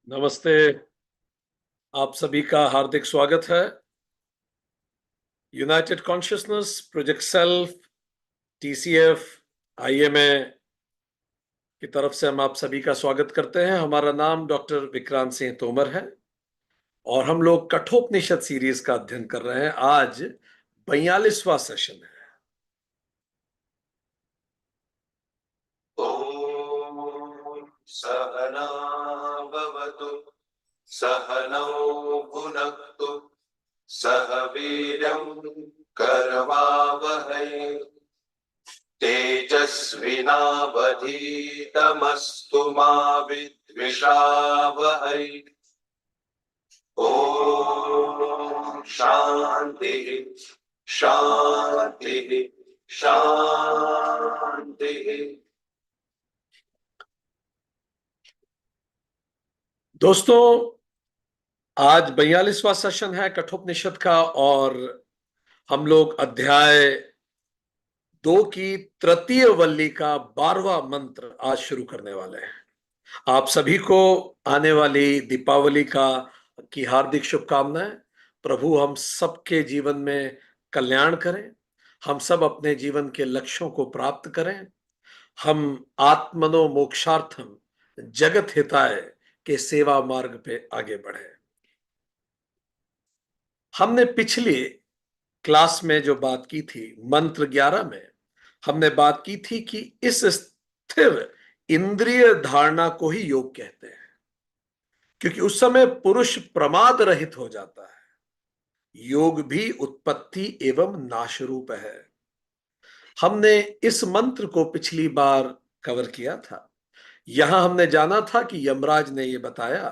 नमस्ते। आप सभी का हार्दिक स्वागत है। United consciousness, project self, TCF, IMA की तरफ से हम आप सभी का स्वागत करते हैं। हमारा नाम डॉक्टर विक्रांत सिंह तोमर है और हम लोग कठोपनिषद सीरीज का अध्ययन कर रहे हैं। आज 42वां सेशन है। ओम सहना भवतु सहनौ भुनक्तु सह वीर्यं करवावहै तेजस्विनावधीतमस्तु मा विद्विषावहै। ओम शांति शांति शांति। दोस्तों, आज 42वां सेशन है कठोपनिषद का और हम लोग अध्याय 2 की तृतीय वल्ली का 12वां मंत्र आज शुरू करने वाले हैं। आप सभी को आने वाली दीपावली की हार्दिक शुभकामनाएं। प्रभु हम सबके जीवन में कल्याण करें, हम सब अपने जीवन के लक्ष्यों को प्राप्त करें, हम आत्मनो मोक्षार्थम जगत हिताय के सेवा मार्ग पे आगे बढ़े। हमने पिछली क्लास में जो बात की थी, मंत्र 11 में हमने बात की थी कि इस स्थिर इंद्रिय धारणा को ही योग कहते हैं, क्योंकि उस समय पुरुष प्रमाद रहित हो जाता है। योग भी उत्पत्ति एवं नाश रूप है। हमने इस मंत्र को पिछली बार कवर किया था। यहां हमने जाना था कि यमराज ने यह बताया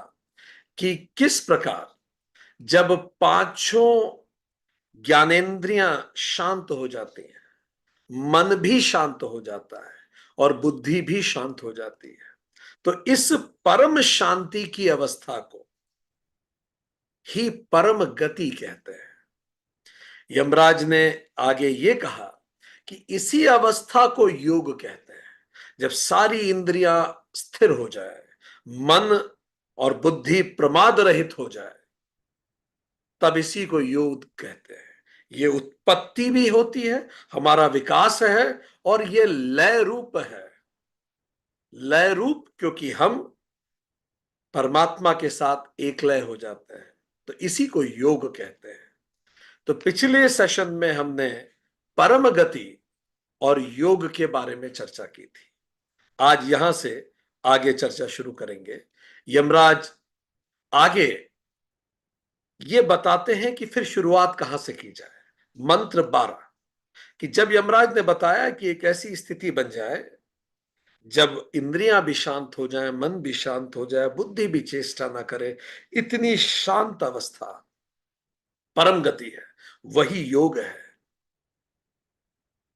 कि किस प्रकार जब पांचों ज्ञानेंद्रियां शांत हो जाती हैं, मन भी शांत हो जाता है और बुद्धि भी शांत हो जाती है, तो इस परम शांति की अवस्था को ही परम गति कहते हैं। यमराज ने आगे ये कहा कि इसी अवस्था को योग कहते हैं। जब सारी इंद्रियां स्थिर हो जाए, मन और बुद्धि प्रमाद रहित हो जाए, तब इसी को योग कहते हैं। ये उत्पत्ति भी होती है, हमारा विकास है, और ये लय रूप है। लय रूप क्योंकि हम परमात्मा के साथ एक लय हो जाते हैं, तो इसी को योग कहते हैं। तो पिछले सेशन में हमने परम गति और योग के बारे में चर्चा की थी। आज यहां से आगे चर्चा शुरू करेंगे। यमराज आगे ये बताते हैं कि फिर शुरुआत कहां से की जाए। मंत्र 12 कि जब यमराज ने बताया कि एक ऐसी स्थिति बन जाए जब इंद्रियां भी शांत हो जाएं, मन भी शांत हो जाए, बुद्धि भी चेष्टा ना करे, इतनी शांत अवस्था परम गति है, वही योग है।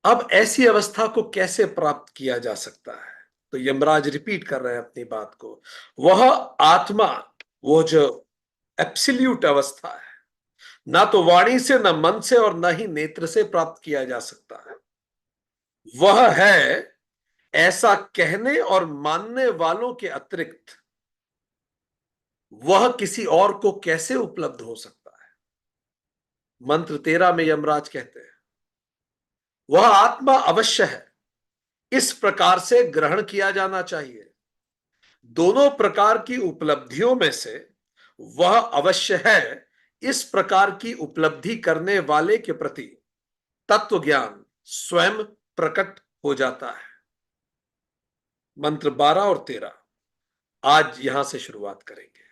अब ऐसी अवस्था को कैसे प्राप्त किया जा सकता है? तो यमराज रिपीट कर रहे हैं अपनी बात को। वह आत्मा, वो जो एब्सोल्यूट अवस्था है, ना तो वाणी से, ना मन से और ना ही नेत्र से प्राप्त किया जा सकता है। वह है ऐसा कहने और मानने वालों के अतिरिक्त वह किसी और को कैसे उपलब्ध हो सकता है? मंत्र 13 में यमराज कहते हैं वह आत्मा अवश्य है, इस प्रकार से ग्रहण किया जाना चाहिए। दोनों प्रकार की उपलब्धियों में से वह अवश्य है, इस प्रकार की उपलब्धि करने वाले के प्रति तत्व ज्ञान स्वयं प्रकट हो जाता है। मंत्र 12 और 13 आज यहां से शुरुआत करेंगे।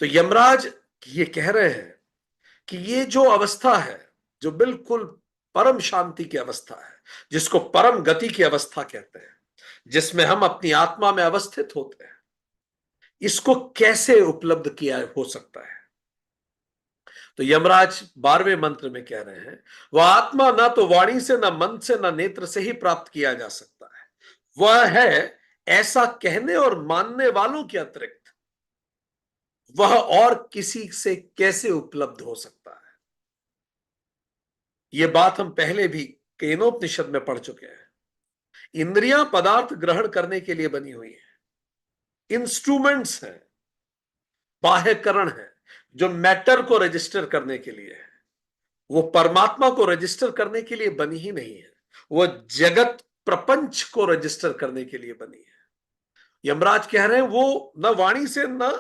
तो यमराज ये कह रहे हैं कि ये जो अवस्था है, जो बिल्कुल परम शांति की अवस्था है, जिसको परम गति की अवस्था कहते हैं, जिसमें हम अपनी आत्मा में अवस्थित होते हैं, इसको कैसे उपलब्ध किया हो सकता है? तो यमराज 12वें मंत्र में कह रहे हैं वह आत्मा ना तो वाणी से, ना मन से, ना नेत्र से ही प्राप्त किया जा सकता है। वह है ऐसा कहने और मानने वालों के अतिरिक्त वह और किसी से कैसे उपलब्ध हो सकता है? यह बात हम पहले भी केनोपनिषद में पढ़ चुके हैं। इंद्रियां पदार्थ ग्रहण करने के लिए बनी हुई है, इंस्ट्रूमेंट्स हैं। बाह्यकरण है जो मैटर को रजिस्टर करने के लिए है, वो परमात्मा को रजिस्टर करने के लिए बनी ही नहीं है, वो जगत प्रपंच को रजिस्टर करने के लिए बनी है। यमराज कह रहे हैं वो न वाणी से, न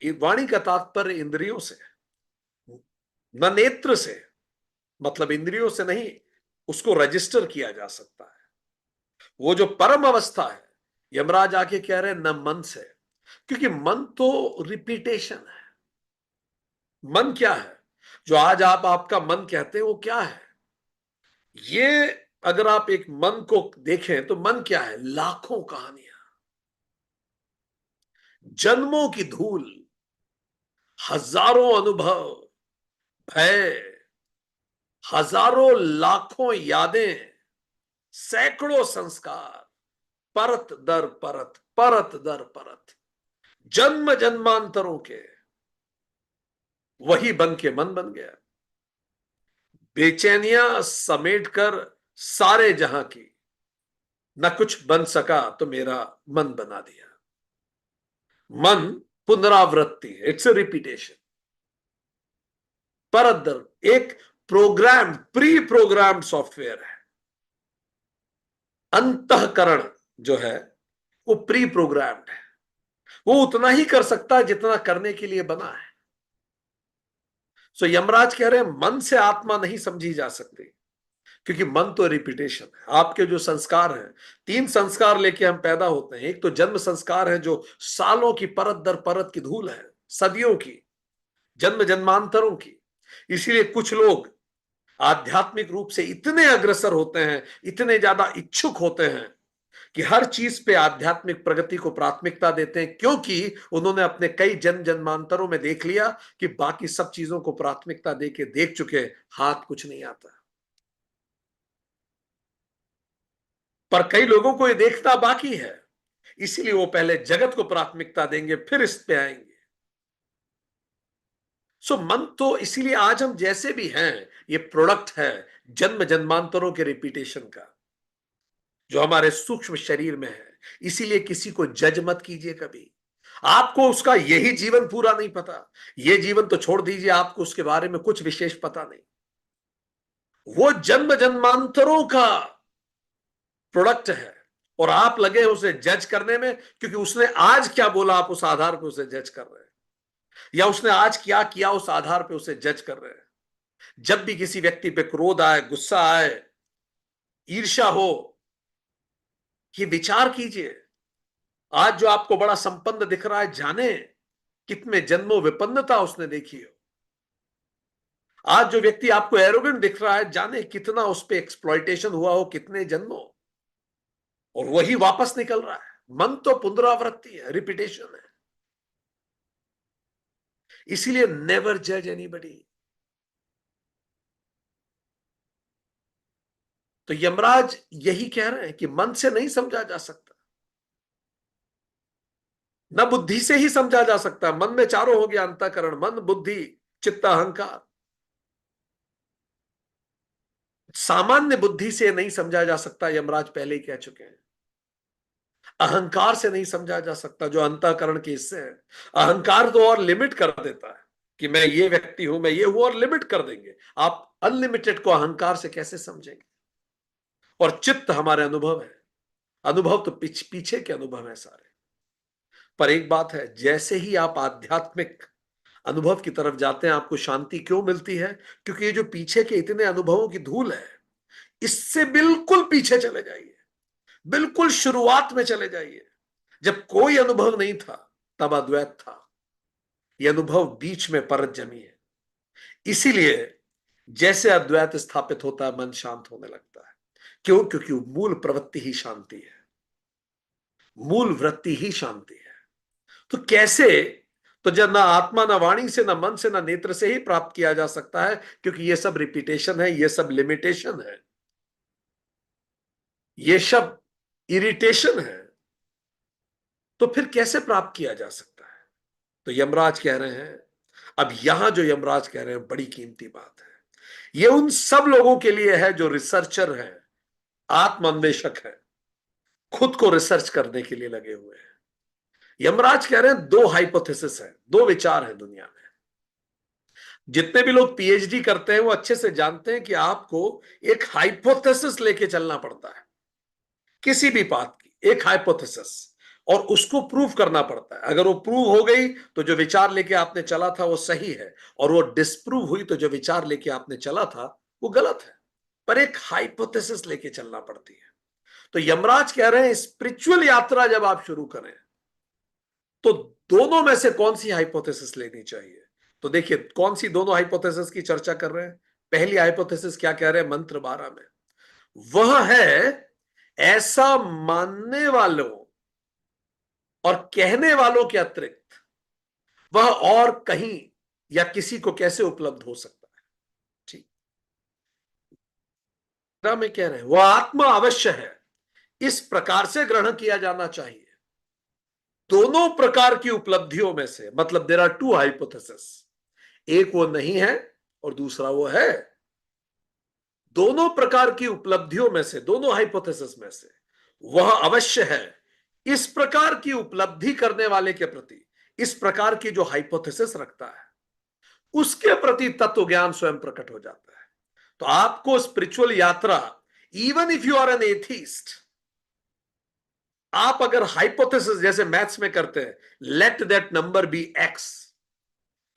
वाणी का तात्पर्य इंद्रियों से, न नेत्र से, मतलब इंद्रियों से नहीं उसको रजिस्टर किया जा सकता है। वो जो परम अवस्था है, यमराज आके कह रहे हैं न मन से, क्योंकि मन तो रिपीटेशन है। मन क्या है? जो आज आप आपका मन कहते हैं वो क्या है? ये अगर आप एक मन को देखें तो मन क्या है? लाखों कहानियां, जन्मों की धूल, हजारों अनुभव, भय, हजारों लाखों यादें, सैकड़ों संस्कार, परत दर परत, परत दर परत, जन्म जन्मांतरों के, वही बन के मन बन गया। बेचैनियां समेटकर सारे जहां की, न कुछ बन सका तो मेरा मन बना दिया। मन पुनरावृत्ति है, इट्स ए रिपीटेशन। परत दर एक प्रोग्राम, प्री प्रोग्राम सॉफ्टवेयर है। अंतःकरण जो है वो प्री प्रोग्राम्ड है, वो उतना ही कर सकता है जितना करने के लिए बना है। सो यमराज कह रहे हैं मन से आत्मा नहीं समझी जा सकती, क्योंकि मन तो रिपीटेशन है। आपके जो संस्कार हैं, 3 संस्कार लेके हम पैदा होते हैं। एक तो जन्म संस्कार है जो सालों की परत दर परत की धूल है, सदियों की, जन्म जन्मांतरों की। इसीलिए कुछ लोग आध्यात्मिक रूप से इतने अग्रसर होते हैं, इतने ज्यादा इच्छुक होते हैं कि हर चीज पे आध्यात्मिक प्रगति को प्राथमिकता देते हैं, क्योंकि उन्होंने अपने कई जन्म जन्मांतरों में देख लिया कि बाकी सब चीजों को प्राथमिकता देके देख चुके, हाथ कुछ नहीं आता। पर कई लोगों को ये देखना बाकी है, इसीलिए वो पहले जगत को प्राथमिकता देंगे, फिर इस पे आएंगे। सो मन तो, इसीलिए आज हम जैसे भी हैं, ये प्रोडक्ट है जन्म जन्मांतरों के रिपीटेशन का, जो हमारे सूक्ष्म शरीर में है। इसीलिए किसी को जज मत कीजिए कभी। आपको उसका यही जीवन पूरा नहीं पता, ये जीवन तो छोड़ दीजिए, आपको उसके बारे में कुछ विशेष पता नहीं। वो जन्म जन्मांतरों का प्रोडक्ट है, और आप लगे उसे जज करने में, क्योंकि उसने आज क्या बोला आप उस आधार पर उसे जज कर रहे हैं, या उसने आज क्या किया उस आधार पर उसे जज कर रहे हैं। जब भी किसी व्यक्ति पे क्रोध आए, गुस्सा आए, ईर्ष्या हो, ये विचार कीजिए, आज जो आपको बड़ा संपन्न दिख रहा है, जाने कितने जन्मों विपन्नता उसने देखी हो। आज जो व्यक्ति आपको एरोगेंट दिख रहा है, जाने कितना उस पर एक्सप्लॉइटेशन हुआ हो, कितने जन्मों, और वही वापस निकल रहा है। मन तो पुनरावृत्ति है, रिपीटेशन है। इसीलिए नेवर जज एनीबडी। तो यमराज यही कह रहे हैं कि मन से नहीं समझा जा सकता, न बुद्धि से ही समझा जा सकता। मन में चारों हो गया, अंतःकरण, मन, बुद्धि, चित्त, अहंकार। सामान्य बुद्धि से नहीं समझा जा सकता, यमराज पहले ही कह चुके हैं। अहंकार से नहीं समझा जा सकता, जो अंतःकरण के हिस्से हैं। अहंकार तो और लिमिट कर देता है कि मैं ये व्यक्ति हूं, मैं ये हूं, और लिमिट कर देंगे। आप अनलिमिटेड को अहंकार से कैसे समझेंगे? और चित्त हमारे अनुभव है, अनुभव तो पीछे के अनुभव है सारे। पर एक बात है, जैसे ही आप आध्यात्मिक अनुभव की तरफ जाते हैं, आपको शांति क्यों मिलती है? क्योंकि ये जो पीछे के इतने अनुभवों की धूल है, इससे बिल्कुल पीछे चले जाइए, बिल्कुल शुरुआत में चले जाइए, जब कोई अनुभव नहीं था, तब अद्वैत था। यह अनुभव बीच में परत जमी है। इसीलिए जैसे अद्वैत स्थापित होता है, मन शांत होने लगता है। क्यों? क्योंकि मूल प्रवृत्ति ही शांति है, मूल वृत्ति ही शांति है। तो कैसे? तो जब ना आत्मा, ना वाणी से, ना मन से, ना नेत्र से ही प्राप्त किया जा सकता है, क्योंकि ये सब रिपीटेशन है, ये सब लिमिटेशन है, ये सब इरिटेशन है। तो फिर कैसे प्राप्त किया जा सकता है? तो यमराज कह रहे हैं, अब यहां जो यमराज कह रहे हैं बड़ी कीमती बात है। ये उन सब लोगों के लिए है जो रिसर्चर हैं, आत्म अन्वेषक हैं, खुद को रिसर्च करने के लिए लगे हुए हैं। यमराज कह रहे हैं दो हाइपोथेसिस है, दो विचार है दुनिया में। जितने भी लोग पीएचडी करते हैं वो अच्छे से जानते हैं कि आपको एक हाइपोथेसिस लेके चलना पड़ता है, किसी भी बात की एक हाइपोथेसिस, और उसको प्रूव करना पड़ता है। अगर वो प्रूव हो गई तो जो विचार लेके आपने चला था वो सही है, और वो डिस्प्रूव हुई तो जो विचार लेके आपने चला था वो गलत है। पर एक हाइपोथेसिस लेके चलना पड़ती है। तो यमराज कह रहे हैं स्पिरिचुअल यात्रा जब आप शुरू करें तो दोनों में से कौन सी हाइपोथेसिस लेनी चाहिए। तो देखिए कौन सी दोनों हाइपोथेसिस की चर्चा कर रहे हैं। पहली हाइपोथेसिस क्या कह रहे हैं मंत्र 12 में, वह है ऐसा मानने वालों और कहने वालों के अतिरिक्त वह और कहीं या किसी को कैसे उपलब्ध हो सकता है। ठीक में कह रहे हैं वह आत्मा अवश्य है, इस प्रकार से ग्रहण किया जाना चाहिए। दोनों प्रकार की उपलब्धियों में से, मतलब देयर आर टू हाइपोथेसिस, एक वो नहीं है और दूसरा वो है। दोनों प्रकार की उपलब्धियों में से, दोनों हाइपोथेसिस में से वह अवश्य है, इस प्रकार की उपलब्धि करने वाले के प्रति, इस प्रकार की जो हाइपोथेसिस रखता है उसके प्रति तत्व ज्ञान स्वयं प्रकट हो जाता है। तो आपको स्पिरिचुअल यात्रा, even if you are an atheist, आप अगर हाइपोथेसिस जैसे मैथ्स में करते हैं, let that number be x,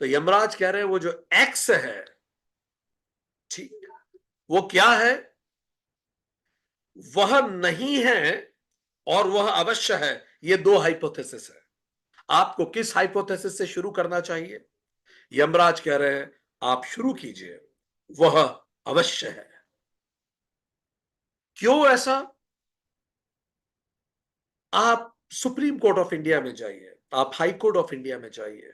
तो यमराज कह रहे हैं वो जो एक्स है, ठीक, वो क्या है, वह नहीं है और वह अवश्य है। ये दो हाइपोथेसिस है। आपको किस हाइपोथेसिस से शुरू करना चाहिए। यमराज कह रहे हैं आप शुरू कीजिए वह अवश्य है। क्यों ऐसा। आप सुप्रीम कोर्ट ऑफ इंडिया में जाइए, आप हाई कोर्ट ऑफ इंडिया में जाइए,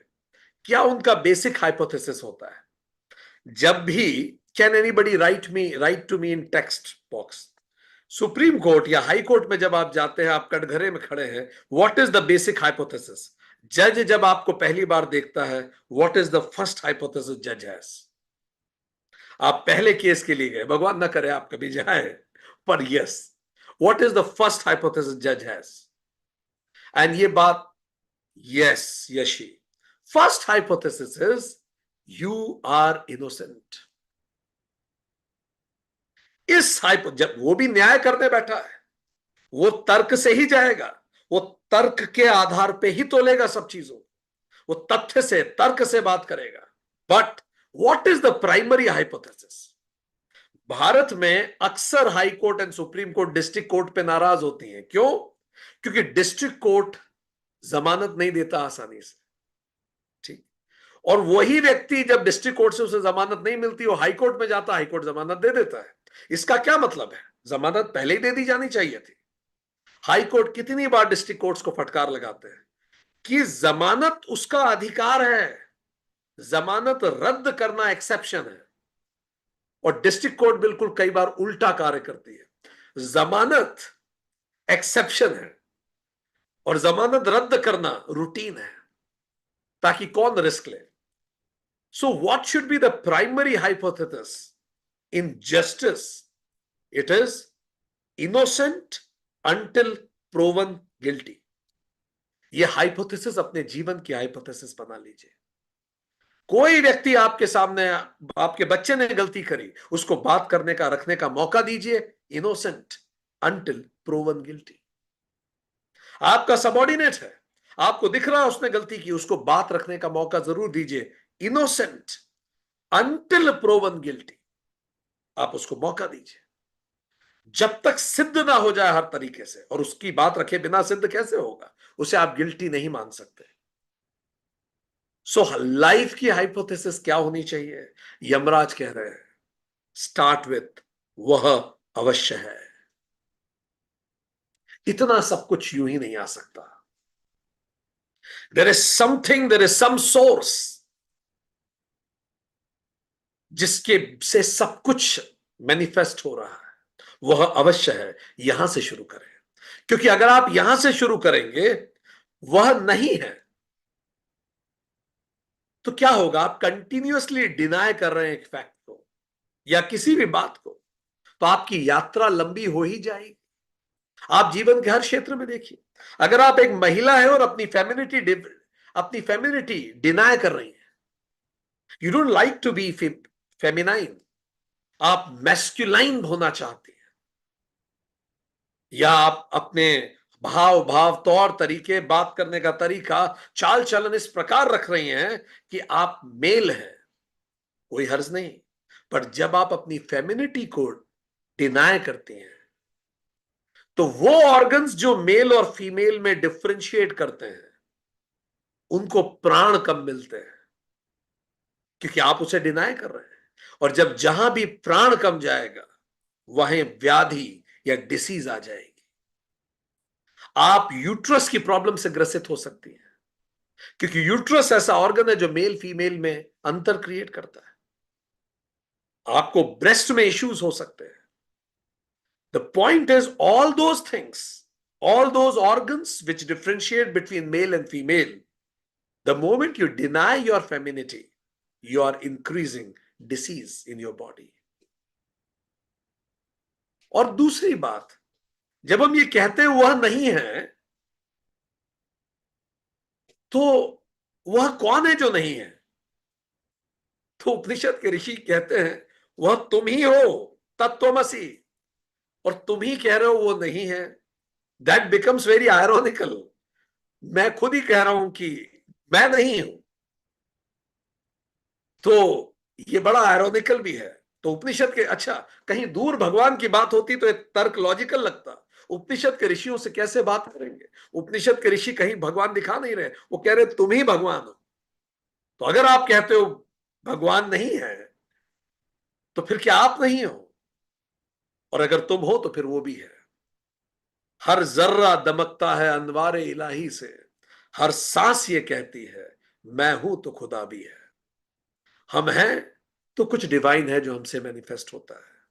क्या उनका बेसिक हाइपोथेसिस होता है। जब भी, can anybody write to me in text box, supreme court या हाई कोर्ट में जब आप जाते हैं, आप कटघरे में खड़े हैं, what is the basic hypothesis. जज जब आपको पहली बार देखता है, what is the first hypothesis जज हैज। आप पहले केस के लिए गए, भगवान ना करे आप कभी जाए, पर yes, what is the first hypothesis जज हैज। एंड ये बात, yes Yashi, first hypothesis is you are innocent. इस हाइपो, जब वो भी न्याय करने बैठा है, वो तर्क से ही जाएगा, वो तर्क के आधार पे ही तोलेगा सब चीजों, वो तथ्य से, तर्क से बात करेगा। But what is the primary hypothesis. Bharat में अक्सर high court and supreme court district court पे नाराज होती हैं। क्यों। क्योंकि डिस्ट्रिक्ट कोर्ट जमानत नहीं देता आसानी से, ठीक, और वही व्यक्ति जब डिस्ट्रिक्ट कोर्ट से उसे जमानत नहीं मिलती, वो हाई कोर्ट में जाता, हाई कोर्ट जमानत दे देता है। इसका क्या मतलब है, जमानत पहले ही दे दी जानी चाहिए थी। हाई कोर्ट कितनी बार डिस्ट्रिक्ट कोर्ट्स को फटकार लगाते हैं कि जमानत उसका अधिकार है, जमानत रद्द करना एक्सेप्शन है। और डिस्ट्रिक्ट कोर्ट बिल्कुल कई बार उल्टा कार्य करती है। जमानत एक्सेप्शन है और जमानत रद्द करना रूटीन है, ताकि कौन रिस्क ले। So what should be the primary hypothesis in justice. It is innocent until proven guilty. ये हाइपोथेसिस अपने जीवन की हाइपोथेसिस बना लीजिए। कोई व्यक्ति आपके सामने, आपके बच्चे ने गलती करी, उसको बात करने का, रखने का मौका दीजिए, इनोसेंट अंटिल प्रोवन गिल्टी। आपका सबॉर्डिनेट है, आपको दिख रहा है उसने गलती की, उसको बात रखने का मौका जरूर दीजिए, इनोसेंट अंटिल प्रोवन गिल्टी। आप उसको मौका दीजिए जब तक सिद्ध ना हो जाए हर तरीके से, और उसकी बात रखे बिना सिद्ध कैसे होगा, उसे आप गिल्टी नहीं मान सकते। सो लाइफ की हाइपोथेसिस क्या होनी चाहिए। यमराज कह रहे हैं स्टार्ट विथ वह अवश्य है। इतना सब कुछ यूं ही नहीं आ सकता। There is something, there is some source जिसके से सब कुछ मैनिफेस्ट हो रहा है, वह अवश्य है। यहां से शुरू करें, क्योंकि अगर आप यहां से शुरू करेंगे, वह नहीं है, तो क्या होगा, आप कंटिन्यूअसली डिनाय कर रहे हैं एक फैक्ट को या किसी भी बात को, तो आपकी यात्रा लंबी हो ही जाएगी। आप जीवन के हर क्षेत्र में देखिए, अगर आप एक महिला है और अपनी फेमिनिटी डिनाय कर रही है, you don't like to be feminine, आप मैस्कुलाइन होना चाहते हैं, या आप अपने भाव भाव तौर तरीके, बात करने का तरीका, चाल चलन इस प्रकार रख रही हैं कि आप मेल हैं, कोई हर्ज नहीं। पर जब आप अपनी फेमिनिटी को डिनाय करते हैं, तो वो ऑर्गन्स जो मेल और फीमेल में डिफरेंशिएट करते हैं, उनको प्राण कम मिलते हैं, क्योंकि आप उसे डिनाय कर रहे हैं। और जब जहां भी प्राण कम जाएगा, वहीं व्याधि या डिसीज आ जाएगी। आप यूट्रस की प्रॉब्लम से ग्रसित हो सकती हैं, क्योंकि यूट्रस ऐसा ऑर्गन है जो मेल फीमेल में अंतर क्रिएट करता है। आपको ब्रेस्ट में इश्यूज हो सकते हैं। The point is, all those things, all those organs which differentiate between male and female, the moment you deny your femininity, you are increasing disease in your body. और दूसरी बात, जब हम ये कहते हैं वह नहीं है, तो वह कौन है जो नहीं है? तो उपनिषद के ऋषि कहते हैं, वह तुम ही हो, तत्त्वमसि, और तुम ही कह रहे हो वो नहीं है। That becomes very ironical. मैं खुद ही कह रहा हूं कि मैं नहीं हूं, तो ये बड़ा आयरोनिकल भी है। तो उपनिषद के, अच्छा, कहीं दूर भगवान की बात होती तो एक तर्क लॉजिकल लगता। उपनिषद के ऋषियों से कैसे बात करेंगे? उपनिषद के ऋषि कहीं भगवान दिखा नहीं रहे, वो कह रहे तुम ही भगवान हो। तो अगर आप कहते हो भगवान नहीं है, तो फिर क्या आप नहीं हो? और अगर तुम हो तो फिर वो भी है। हर जर्रा दमकता है अनवारे इलाही से, हर सांस ये कहती है मैं हूं तो खुदा भी है। हम हैं तो कुछ डिवाइन है जो हमसे मैनिफेस्ट होता है।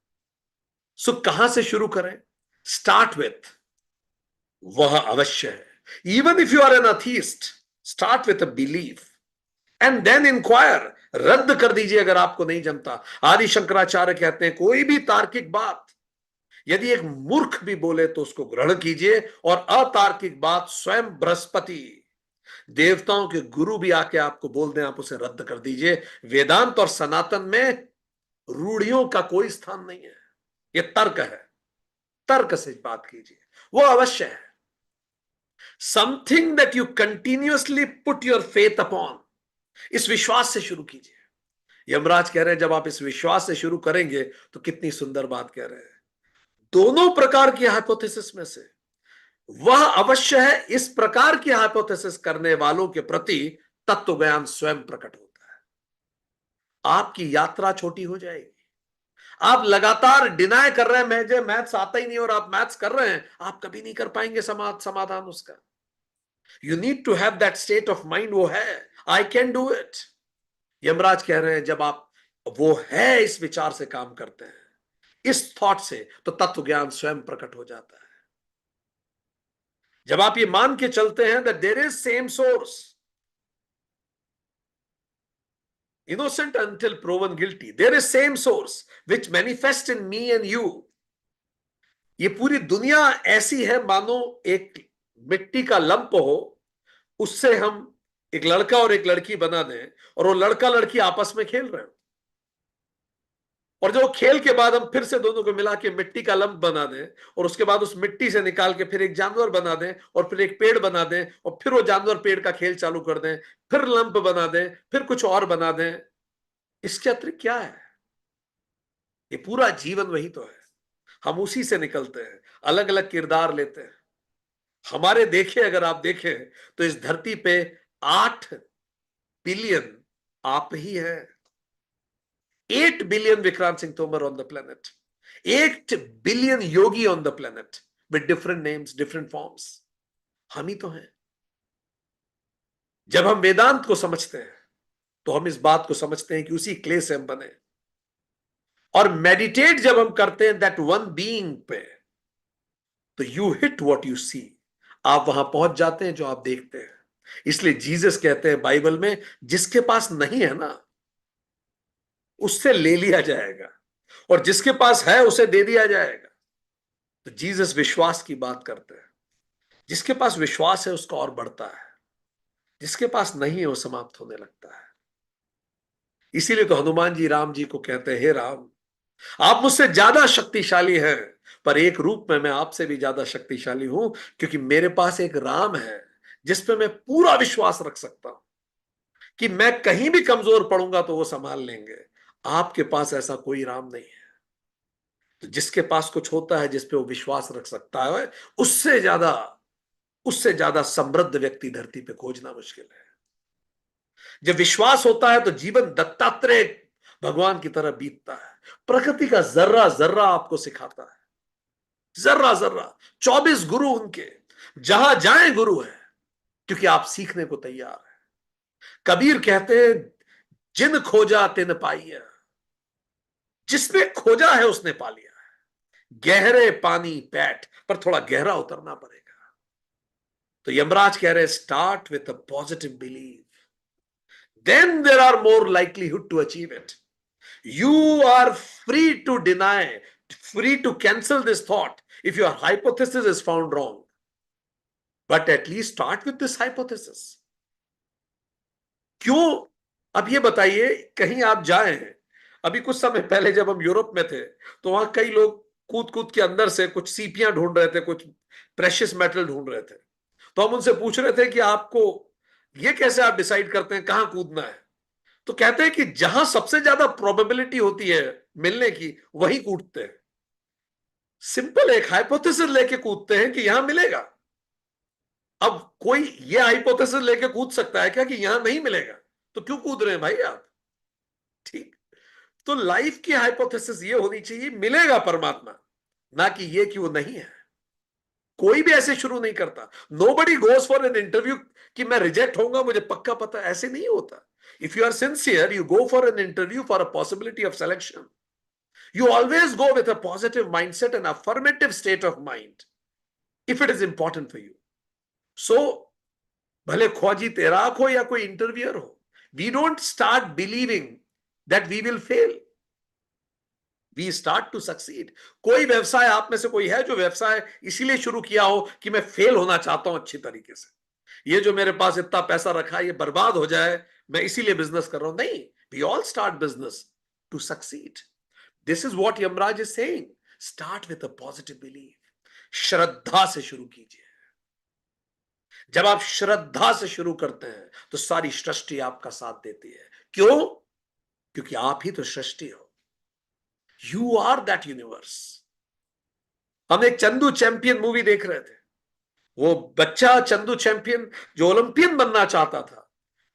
सो कहां से शुरू करें? स्टार्ट विथ वह अवश्य है। Even if you are an atheist, start with a belief and then inquire. रद्द कर दीजिए अगर आपको नहीं जमता। आदि शंकराचार्य कहते हैं, कोई भी तार्किक बात यदि एक मूर्ख भी बोले तो उसको ग्रहण कीजिए, और अतार्किक बात स्वयं बृहस्पति, देवताओं के गुरु भी आके आपको बोल दें, आप उसे रद्द कर दीजिए। वेदांत और सनातन में रूढ़ियों का कोई स्थान नहीं है। यह तर्क है, तर्क से बात कीजिए, वो अवश्य है। Something that you continuously put your faith upon, इस विश्वास से शुरू कीजिए। यमराज कह रहे हैं, जब आप इस विश्वास से शुरू करेंगे, तो कितनी सुंदर बात कह रहे हैं। दोनों प्रकार की हाइपोथेसिस में से वह अवश्य है, इस प्रकार की हाइपोथेसिस करने वालों के प्रति तत्व ज्ञान स्वयं प्रकट होता है। आपकी यात्रा छोटी हो जाएगी। आप लगातार डिनाई कर रहे हैं, मुझे मैथ्स आता ही नहीं, और आप मैथ्स कर रहे हैं, आप कभी नहीं कर पाएंगे समाधान उसका। You need to have that state of mind, वो है, I can do it. Yamraj कह रहे हैं, जब आप वो है इस विचार से काम करते हैं, इस थॉट से, तो तत्व ज्ञान स्वयं प्रकट हो जाता है। जब आप ये मान के चलते हैं that there is same source, innocent until proven guilty, there is same source which manifests in me and you। ये पूरी दुनिया ऐसी है मानो एक मिट्टी का लंप हो, उससे हम एक लड़का और एक लड़की बना दें, और वो लड़का लड़की आपस में खेल रहे हैं, और जो खेल के बाद हम फिर से दोनों को मिला के मिट्टी का लंप बना दें, और उसके बाद उस मिट्टी से निकाल के फिर एक जानवर बना दें, और फिर एक पेड़ बना दें, और फिर वो जानवर पेड़ का खेल चालू कर दें, फिर लंप बना दें, फिर कुछ और बना दें, इसके अतिरिक्त क्या है? ये पूरा जीवन वही तो है। हम उसी से निकलते हैं, अलग अलग किरदार लेते हैं। हमारे देखे, अगर आप देखें तो इस धरती पे 8 बिलियन आप ही है। 8 billion Vikrant Singh Tomar on the planet, 8 billion Yogi on the planet with different names, different forms. हम ही तो हैं। जब हम वेदांत को समझते हैं, तो हम इस बात को समझते हैं कि उसी क्ले से हम बने। और मेडिटेट जब हम करते हैं दैट वन बीइंग पे, तो you hit what you see, आप वहां पहुंच जाते हैं जो आप देखते हैं। इसलिए जीसस कहते हैं बाइबल में, जिसके पास नहीं है ना, उससे ले लिया जाएगा, और जिसके पास है उसे दे दिया जाएगा। तो जीसस विश्वास की बात करते हैं। जिसके पास विश्वास है उसका और बढ़ता है, जिसके पास नहीं है वो समाप्त होने लगता है। इसीलिए तो हनुमान जी राम जी को कहते हैं, हे राम, आप मुझसे ज्यादा शक्तिशाली हैं, पर एक रूप में मैं आपसे भी ज्यादा शक्तिशाली हूं, क्योंकि मेरे पास एक राम है जिस पे मैं पूरा विश्वास रख सकता हूं कि मैं कहीं भी कमजोर पड़ूंगा तो वो संभाल लेंगे। आपके पास ऐसा कोई राम नहीं है। तो जिसके पास कुछ होता है जिस पे वो विश्वास रख सकता है, उससे ज्यादा उससे ज्यादा समृद्ध व्यक्ति धरती पे खोजना मुश्किल है। जब विश्वास होता है तो जीवन दत्तात्रेय भगवान की तरह बीतता है। प्रकृति का जर्रा जर्रा आपको सिखाता है, जर्रा जर्रा। 24 गुरु उनके, जहां जाए गुरु है, क्योंकि आप सीखने को तैयार है। कबीर कहते हैं, जिन खोजा तिन पाइया, जिसने खोजा है उसने पा लिया है। गहरे पानी पैठ, पर थोड़ा गहरा उतरना पड़ेगा। तो यमराज कह रहे, start with a positive believe, then there are more likelihood to achieve it. You are free to deny, free to cancel this thought if your hypothesis is found wrong. But at least start with this hypothesis. क्यों? अब ये बताइए, कहीं आप जाए, अभी कुछ समय पहले जब हम यूरोप में थे तो वहां कई लोग कूद कूद के अंदर से कुछ सीपियां ढूंढ रहे थे, कुछ प्रेशियस मेटल ढूंढ रहे थे। तो हम उनसे पूछ रहे थे कि आपको ये कैसे आप डिसाइड करते हैं कहां कूदना है? तो कहते हैं कि जहां सबसे ज्यादा प्रोबेबिलिटी होती है मिलने की, वहीं कूदते हैं। सिंपल एक हाइपोथेसिस लेके कूदते हैं कि यहां मिलेगा। अब कोई ये हाइपोथेसिस लेके कूद सकता है क्या कि यहां नहीं मिलेगा? तो क्यों कूद रहे हैं भाई आप? ठीक। तो लाइफ की हाइपोथेसिस ये होनी चाहिए, मिलेगा परमात्मा, ना कि ये कि वो नहीं है। कोई भी ऐसे शुरू नहीं करता। Nobody goes for an interview कि मैं रिजेक्ट होऊंगा, मुझे पक्का पता, ऐसे नहीं होता। If you are sincere, you go for an interview for a possibility of selection. You always go with a positive mindset and affirmative state of mind if it is important for you. So, भले ख्वाजी तैराक हो या कोई interviewer हो, we don't start believing that we will fail. We start to succeed. कोई व्यवसाय आप में से कोई है जो व्यवसाय इसीलिए शुरू किया हो कि मैं फेल होना चाहता हूं अच्छी तरीके से, ये जो मेरे पास इतना पैसा रखा है ये बर्बाद हो जाए, मैं इसीलिए बिजनेस कर रहा हूं? नहीं, we all start business to succeed. This is what Yamraj is saying, start with a positive belief. श्रद्धा से शुरू कीजिए। जब आप श्रद्धा से शुरू करते हैं तो सारी सृष्टि आपका साथ देती है। क्यों? क्योंकि आप ही तो सृष्टि हो। You are that universe. हम एक चंदू चैंपियन मूवी देख रहे थे। वो बच्चा चंदू चैंपियन जो ओलंपियन बनना चाहता था,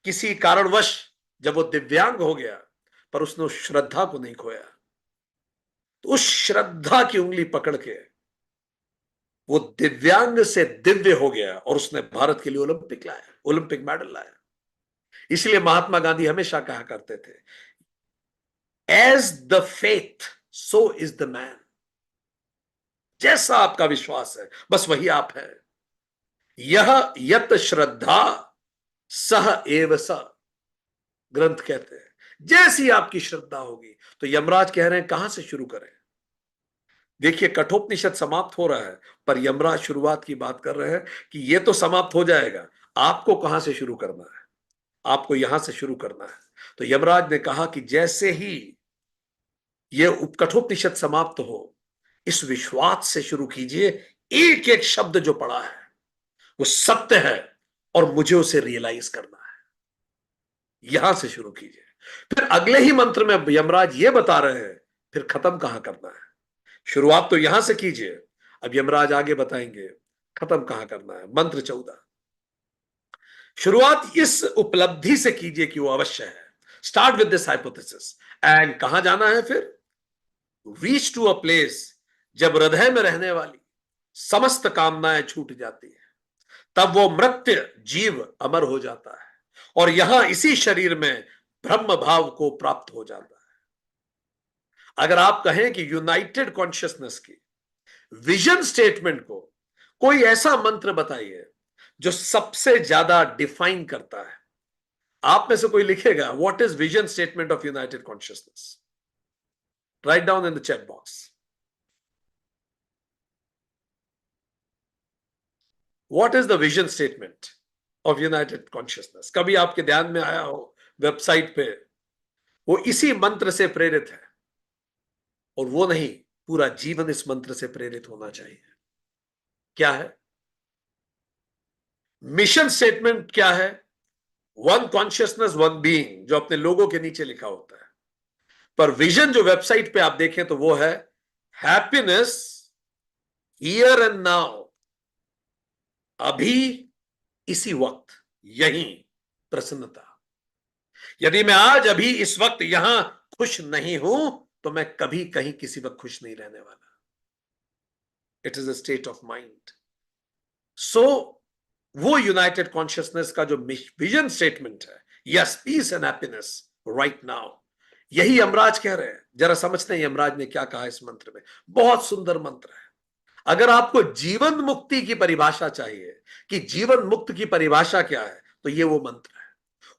किसी कारणवश जब वो दिव्यांग हो गया, पर उसने उस श्रद्धा को नहीं खोया। तो उस श्रद्धा की उंगली पकड़ के वो दिव्यांग से दिव्य हो गया और उसने भारत के लिए ओलंपिक लाया, ओलंपिक मेडल लाया। इसलिए महात्मा गांधी हमेशा कहा करते थे, as the faith so is the man. जैसा आपका विश्वास है बस वही आप है। यह यत श्रद्धा सह एव स, ग्रंथ कहते हैं। जैसी आपकी श्रद्धा होगी। तो यमराज कह रहे हैं कहां से शुरू करें? देखिए, कठोपनिषद समाप्त हो रहा है, पर यमराज शुरुआत की बात कर रहे हैं कि ये तो समाप्त हो जाएगा, आपको कहां से शुरू करना है? आपको यहां से शुरू करना है। तो यमराज ने कहा कि जैसे ही ये कठोपनिषद समाप्त हो, इस विश्वास से शुरू कीजिए, एक एक शब्द जो पढ़ा है वो सत्य है और मुझे उसे रियलाइज करना है। यहां से शुरू कीजिए। फिर अगले ही मंत्र में यमराज ये बता रहे हैं फिर खत्म कहां करना है। शुरुआत तो यहां से कीजिए, अब यमराज आगे बताएंगे खत्म कहां करना है। मंत्र 14। शुरुआत इस उपलब्धि से कीजिए कि वो अवश्य है। Start with this hypothesis. And कहां जाना है फिर? रीच टू अ प्लेस जब हृदय में रहने वाली समस्त कामनाएं छूट जाती है, तब वो मृत्य जीव अमर हो जाता है और यहां इसी शरीर में ब्रह्म भाव को प्राप्त हो जाता है। अगर आप कहें कि यूनाइटेड कॉन्शियसनेस की विजन स्टेटमेंट को कोई ऐसा मंत्र बताइए जो सबसे ज्यादा डिफाइन करता है, आप में से कोई लिखेगा what is vision statement of United consciousness? Write down in the chat box. What is the vision statement of United consciousness? कभी आपके ध्यान में आया हो वेबसाइट पे? वो इसी मंत्र से प्रेरित है, और वो नहीं, पूरा जीवन इस मंत्र से प्रेरित होना चाहिए। क्या है मिशन स्टेटमेंट? क्या है? वन कॉन्शियसनेस वन बीइंग, जो अपने लोगों के नीचे लिखा होता है। पर विजन जो वेबसाइट पे आप देखें तो वो है हैप्पीनेस हियर एंड नाउ, अभी, इसी वक्त, यही प्रसन्नता। यदि मैं आज अभी इस वक्त यहां खुश नहीं हूं, तो मैं कभी कहीं किसी वक्त खुश नहीं रहने वाला। It is a state of mind. So वो यूनाइटेड कॉन्शियसनेस का जो विजन स्टेटमेंट है, yes peace and happiness right now, यही यमराज कह रहे हैं। जरा समझते हैं यमराज ने क्या कहा इस मंत्र में। बहुत सुंदर मंत्र है। अगर आपको जीवन मुक्ति की परिभाषा चाहिए कि जीवन मुक्त की परिभाषा क्या है, तो ये वो मंत्र है।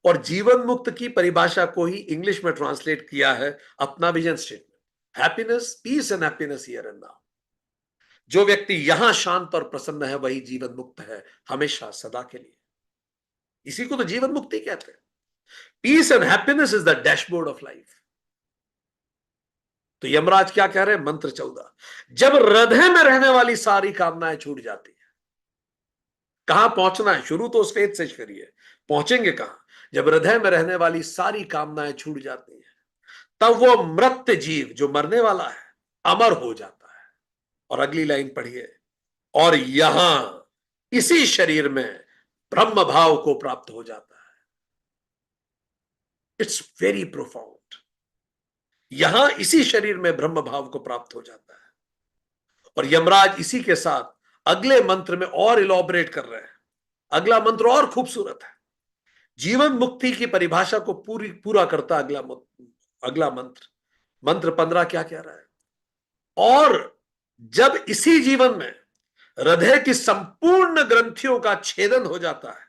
और जीवन मुक्त की परिभाषा को ही इंग्लिश में ट्रांसलेट किया है अपना vision statement, happiness, peace and happiness here and now. जो व्यक्ति यहां शांत और प्रसन्न है वही जीवन मुक्त है, हमेशा सदा के लिए। इसी को तो जीवन मुक्ति कहते हैं। Peace and happiness is the dashboard of life. तो यमराज क्या कह रहे हैं? मंत्र 14, जब हृदय में रहने वाली सारी कामनाएं छूट जाती है। कहां पहुंचना है? शुरू तो उस फेज से करिए, पहुंचेंगे कहां? जब हृदय में रहने वाली सारी कामनाएं छूट जाती हैं, तब वो मृत जीव जो मरने वाला है अमर हो जाता है। और अगली लाइन पढ़िए, और यहां इसी शरीर में ब्रह्म भाव को प्राप्त हो जाता है। It's very profound. यहां इसी शरीर में ब्रह्म भाव को प्राप्त हो जाता है। और यमराज इसी के साथ अगले मंत्र में और इलॉबरेट कर रहे हैं। अगला मंत्र और खूबसूरत है। जीवन मुक्ति की परिभाषा को पूरा करता अगला मंत्र, मंत्र 15 क्या कह रहा है? और जब इसी जीवन में हृदय की संपूर्ण ग्रंथियों का छेदन हो जाता है,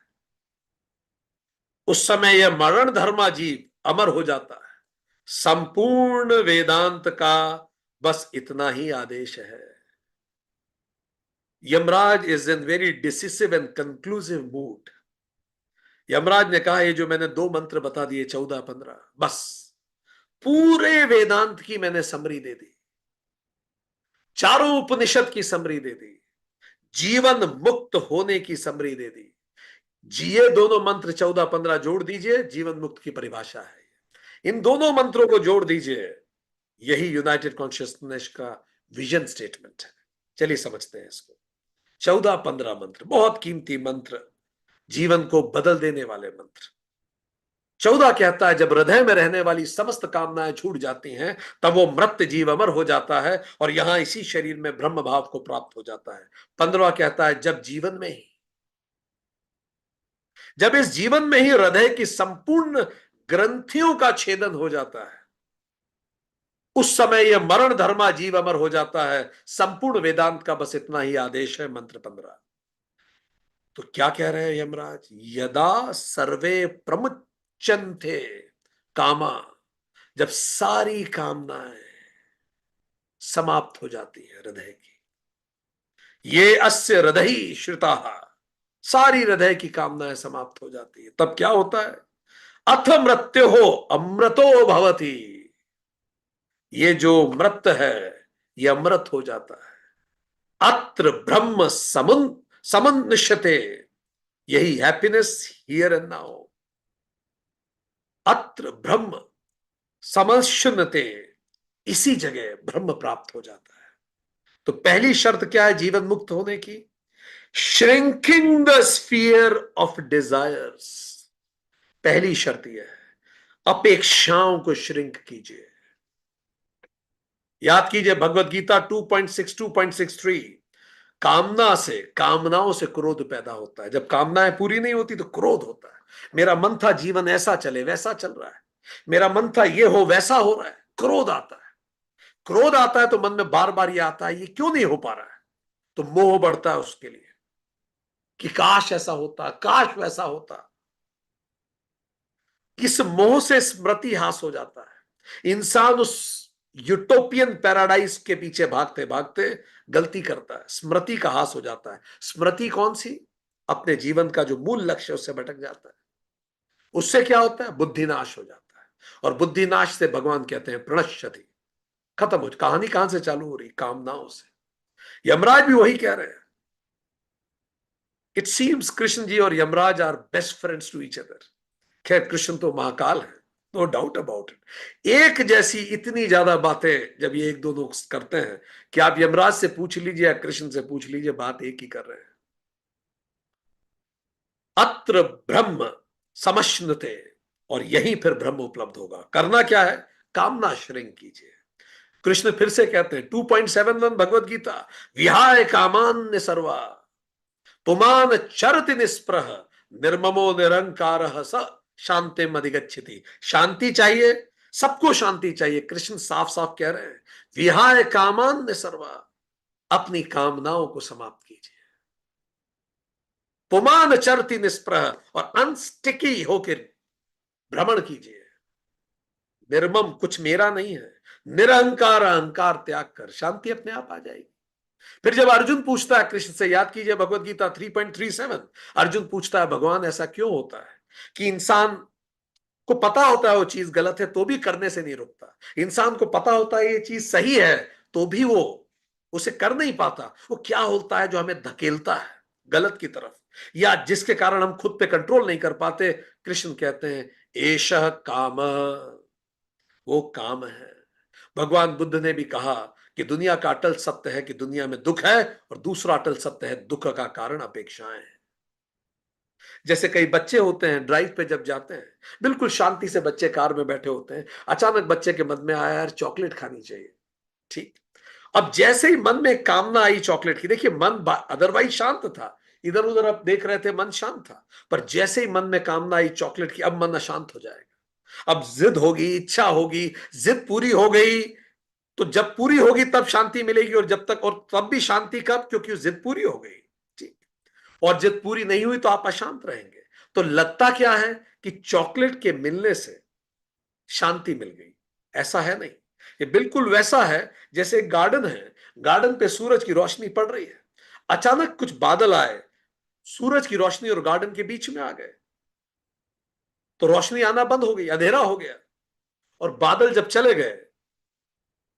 उस समय यह मरण धर्मा जीव अमर हो जाता है। संपूर्ण वेदांत का बस इतना ही आदेश है। Yamraj is in very decisive and conclusive mood. Yamraj ने कहा, ये जो मैंने दो मंत्र बता दिए 14 15, बस पूरे वेदांत की मैंने समरी दे दी, चारों उपनिषद की समरी दे दी, जीवन मुक्त होने की समरी दे दी। ये दोनों मंत्र 14 15 जोड़ दीजिए, जीवन मुक्त की परिभाषा है। इन दोनों मंत्रों को जोड़ दीजिए, यही यूनाइटेड कॉन्शियसनेस का विजन स्टेटमेंट है। चलिए समझते हैं इसको। 14 15 मंत्र बहुत कीमती मंत्र, जीवन को बदल देने वाले मंत्र। 14 कहता है, जब हृदय में रहने वाली समस्त कामनाएं छूट जाती हैं, तब वो मृत जीव अमर हो जाता है और यहां इसी शरीर में ब्रह्म भाव को प्राप्त हो जाता है। 15 कहता है, जब इस जीवन में ही हृदय की संपूर्ण ग्रंथियों का छेदन हो जाता है, उस समय यह मरण धर्मा जीव अमर हो जाता है। संपूर्ण वेदांत का बस इतना ही आदेश है, मंत्र 15। तो क्या कह रहे हैं यमराज? यदा सर्वे प्रमुच्यन्ते कामा, जब सारी कामनाएं समाप्त हो जाती है हृदय की, ये अस्य हृदय श्रुता, सारी हृदय की कामनाएं समाप्त हो जाती है, तब क्या होता है? अथ मृत्यु हो अमृतो भवति, ये जो मृत है ये अमृत हो जाता है। अत्र ब्रह्म समन्विष्यते, यही हैप्पीनेस हियर एंड नाउ। अत्र ब्रह्म समश्नुते, इसी जगह ब्रह्म प्राप्त हो जाता है। तो पहली शर्त क्या है जीवन मुक्त होने की? Shrinking the sphere of desires. पहली शर्त यह है, अपेक्षाओं को श्रिंक कीजिए। याद कीजिए भगवत गीता 2.6 2.63, कामनाओं से क्रोध पैदा होता है। जब कामनाएं पूरी नहीं होती तो क्रोध होता है। मेरा मन था जीवन ऐसा चले वैसा चल रहा है, मेरा मन था ये हो वैसा हो रहा है, क्रोध आता है। क्रोध आता है तो मन में बार बार ये आता है ये क्यों नहीं हो पा रहा है, तो मोह बढ़ता है उसके लिए कि काश ऐसा होता, काश वैसा होता। इस मोह से स्मृति हास हो जाता है। इंसान उस यूटोपियन पैराडाइज के पीछे भागते भागते गलती करता है, स्मृति का हास हो जाता है। स्मृति कौन सी? अपने जीवन का जो मूल लक्ष्य उससे भटक जाता है। उससे क्या होता है? बुद्धि नाश हो जाता है। और बुद्धि नाश से भगवान कहते हैं प्रणश्यति, खत्म हो। कहानी कहां से चालू हो रही? कामनाओं से। यमराज भी वही कह रहे हैं। इट सीम्स कृष्ण जी और Yamraj are best friends to each other. खैर कृष्ण तो महाकाल है, नो डाउट अबाउट इट। एक जैसी इतनी ज्यादा बातें जब ये एक दो लोग करते हैं कि आप यमराज से पूछ लीजिए या कृष्ण से पूछ लीजिए, बात एक ही कर रहे हैं। अत्र ब्रह्म समश्नुते, और यहीं फिर ब्रह्म उपलब्ध होगा। करना क्या है? कामना श्रृंग कीजिए। कृष्ण फिर से कहते हैं 2.71 भगवत गीता, विहाय कामान्य सर्वा पुमान चरति निस्पृह निर्ममो निरंकार स शांति अधिगच्छति। शांति चाहिए, सबको शांति चाहिए। कृष्ण साफ साफ कह रहे हैं विहाय कामान्य सर्वा, अपनी कामनाओं को समाप्त कीजिए। पुमान चरति निस्पृह, और अनस्टिकी होकर भ्रमण कीजिए। निर्मम, कुछ मेरा नहीं है। निरहंकार, अहंकार त्याग कर शांति अपने आप आ जाएगी। फिर जब अर्जुन पूछता है कृष्ण से, याद कीजिए भगवत गीता 3.37, अर्जुन पूछता है भगवान ऐसा क्यों होता है कि इंसान को पता होता है वो चीज गलत है तो भी करने से नहीं रुकता, इंसान को पता होता है ये चीज सही है तो भी वो उसे कर नहीं पाता। वो क्या होता है जो हमें धकेलता है गलत की तरफ, या जिसके कारण हम खुद पे कंट्रोल नहीं कर पाते? कृष्ण कहते हैं एषः काम, वो काम है। भगवान बुद्ध ने भी कहा कि दुनिया का अटल सत्य है कि दुनिया में दुख है, और दूसरा अटल सत्य है दुख का कारण अपेक्षाएं हैं। जैसे कई बच्चे होते हैं ड्राइव पे जब जाते हैं, बिल्कुल शांति से बच्चे कार में बैठे होते हैं, अचानक बच्चे के मन में आया यार चॉकलेट खानी चाहिए। ठीक, अब जैसे ही मन में कामना आई चॉकलेट की, देखिए मन अदरवाइज शांत था, इधर उधर अब देख रहे थे, मन शांत था, पर जैसे ही मन में कामना आई चॉकलेट की, अब मन अशांत हो जाएगा। अब जिद होगी, इच्छा होगी, जिद पूरी हो गई तो जब पूरी होगी तब शांति मिलेगी, और जब तक, और तब भी शांति कब? क्योंकि जिद पूरी हो गई। ठीक, और जिद पूरी नहीं हुई तो आप अशांत रहेंगे। तो लगता क्या है कि चॉकलेट के मिलने से शांति मिल गई, ऐसा है नहीं। ये बिल्कुल वैसा है जैसे एक गार्डन है, गार्डन पे सूरज की रोशनी पड़ रही है, अचानक कुछ बादल आए, सूरज की रोशनी और गार्डन के बीच में आ गए, तो रोशनी आना बंद हो गई, अंधेरा हो गया। और बादल जब चले गए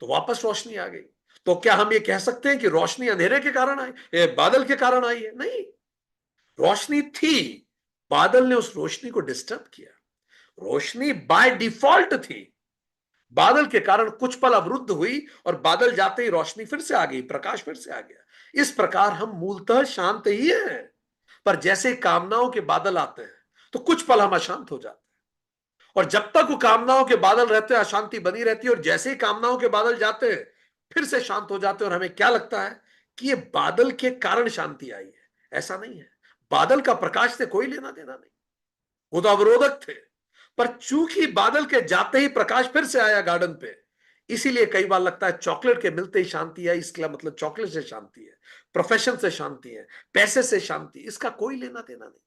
तो वापस रोशनी आ गई। तो क्या हम ये कह सकते हैं कि रोशनी अंधेरे के कारण आई, बादल के कारण आई है? नहीं, रोशनी थी, बादल ने उस रोशनी को डिस्टर्ब किया। रोशनी बाय डिफॉल्ट थी, बादल के कारण कुछ पल अवरुद्ध हुई, और बादल जाते ही रोशनी फिर से आ गई, प्रकाश फिर से आ गया। इस प्रकार हम मूलतः शांत ही हैं, पर जैसे कामनाओं के बादल आते हैं तो कुछ पल हम अशांत हो जाते हैं, और जब तक वो कामनाओं के बादल रहते हैं अशांति बनी रहती है, और जैसे ही कामनाओं के बादल जाते हैं फिर से शांत हो जाते हैं, और हमें क्या लगता है कि ये बादल के कारण शांति आई है। ऐसा नहीं है, बादल का प्रकाश से कोई लेना देना नहीं, वो तो अवरोधक थे। पर चूंकि बादल के जाते ही प्रकाश फिर से आया गार्डन पे, इसीलिए कई बार लगता है चॉकलेट के मिलते ही शांति है, इसका मतलब चॉकलेट से शांति है, प्रोफेशन से शांति है, पैसे से शांति, इसका कोई लेना देना नहीं।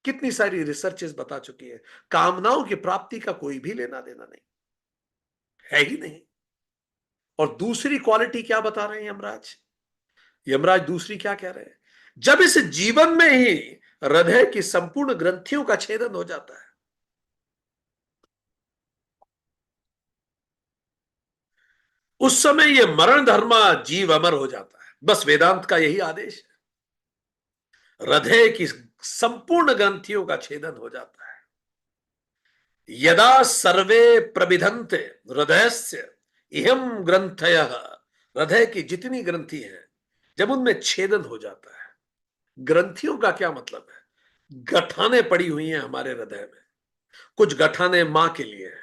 कितनी सारी रिसर्चेस बता चुकी है कामनाओं की प्राप्ति का कोई भी लेना देना नहीं है ही नहीं। और दूसरी क्वालिटी क्या बता रहे हैं यमराज? यमराज दूसरी क्या कह रहे हैं? जब इस जीवन में ही हृदय की संपूर्ण ग्रंथियों का छेदन हो जाता है, उस समय यह मरण धर्मा जीव अमर हो जाता है। बस वेदांत का यही आदेश है, हृदय की संपूर्ण ग्रंथियों का छेदन हो जाता है। यदा सर्वे प्रविधन्ते हृदयस्य इहम ग्रंथयः, हृदय की जितनी ग्रंथि है जब उनमें छेदन हो जाता है, ग्रंथियों का क्या मतलब है? गठाने पड़ी हुई हैं हमारे हृदय में। कुछ गठाने मां के लिए है,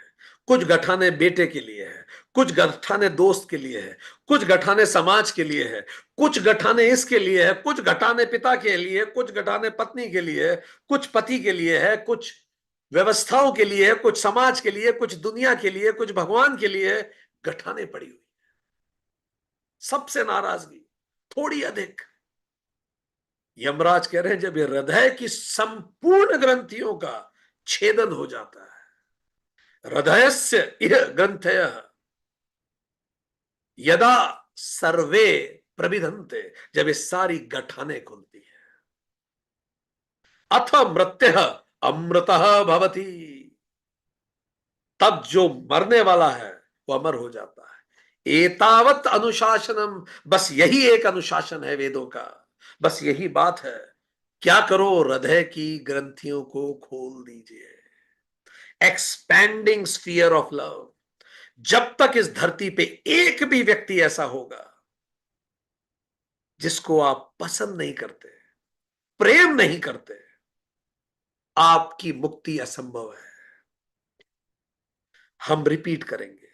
कुछ गठाने बेटे के लिए है, कुछ गठाने दोस्त के लिए है, कुछ गठाने समाज के लिए है, कुछ गठाने इसके लिए है, कुछ गठाने पिता के लिए, कुछ गठाने पत्नी के लिए है, कुछ पति के लिए है, कुछ व्यवस्थाओं के लिए है, कुछ समाज के लिए, कुछ दुनिया के लिए, कुछ भगवान के लिए। गठाने पड़ी हुई, सबसे नाराजगी थोड़ी अधिक। यमराज कह रहे हैं जब ये हृदय की संपूर्ण ग्रंथियों का छेदन हो जाता है, हृदयस्य इह ग्रंथयः यदा सर्वे प्रविधन्ते, जब ये सारी गठाने खुलती है, अथ मृत्यु अमृतः भवति, तब जो मरने वाला है वो अमर हो जाता है। एतावत अनुशासनम, बस यही एक अनुशासन है वेदों का, बस यही बात है। क्या करो, हृदय की ग्रंथियों को खोल दीजिए। Expanding sphere of love. जब तक इस धरती पे एक भी व्यक्ति ऐसा होगा जिसको आप पसंद नहीं करते, प्रेम नहीं करते, आपकी मुक्ति असंभव है। हम रिपीट करेंगे,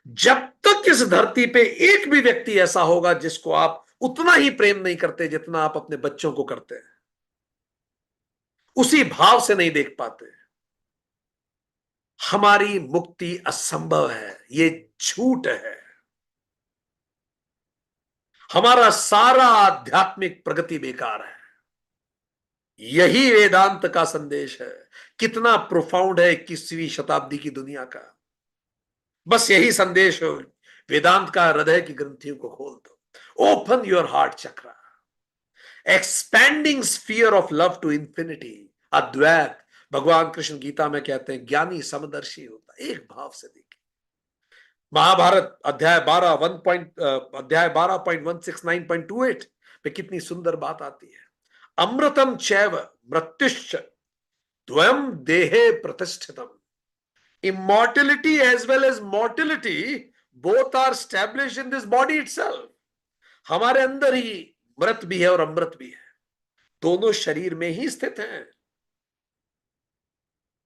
जब तक इस धरती पे एक भी व्यक्ति ऐसा होगा जिसको आप उतना ही प्रेम नहीं करते जितना आप अपने बच्चों को करते हैं, उसी भाव से नहीं देख पाते, हमारी मुक्ति असंभव है। ये झूठ है। हमारा सारा आध्यात्मिक प्रगति बेकार है। यही वेदांत का संदेश है। कितना प्रोफाउंड है 21वीं शताब्दी की दुनिया का। बस यही संदेश हो, वेदांत का हृदय की ग्रंथियों को खोल दो। Open your heart chakra. Expanding sphere of love to infinity. Advaita, भगवान कृष्ण गीता में कहते हैं ज्ञानी समदर्शी होता है, एक भाव से देखिए। महाभारत अध्याय 12.169.28 पे कितनी सुंदर बात आती है। अमृतम चैव मृत्युश्च द्वयम देहे प्रतिष्ठितम। Immortality as well as mortality both are established in this body itself. हमारे अंदर ही मृत भी है और अमृत भी है, दोनों शरीर में ही स्थित हैं।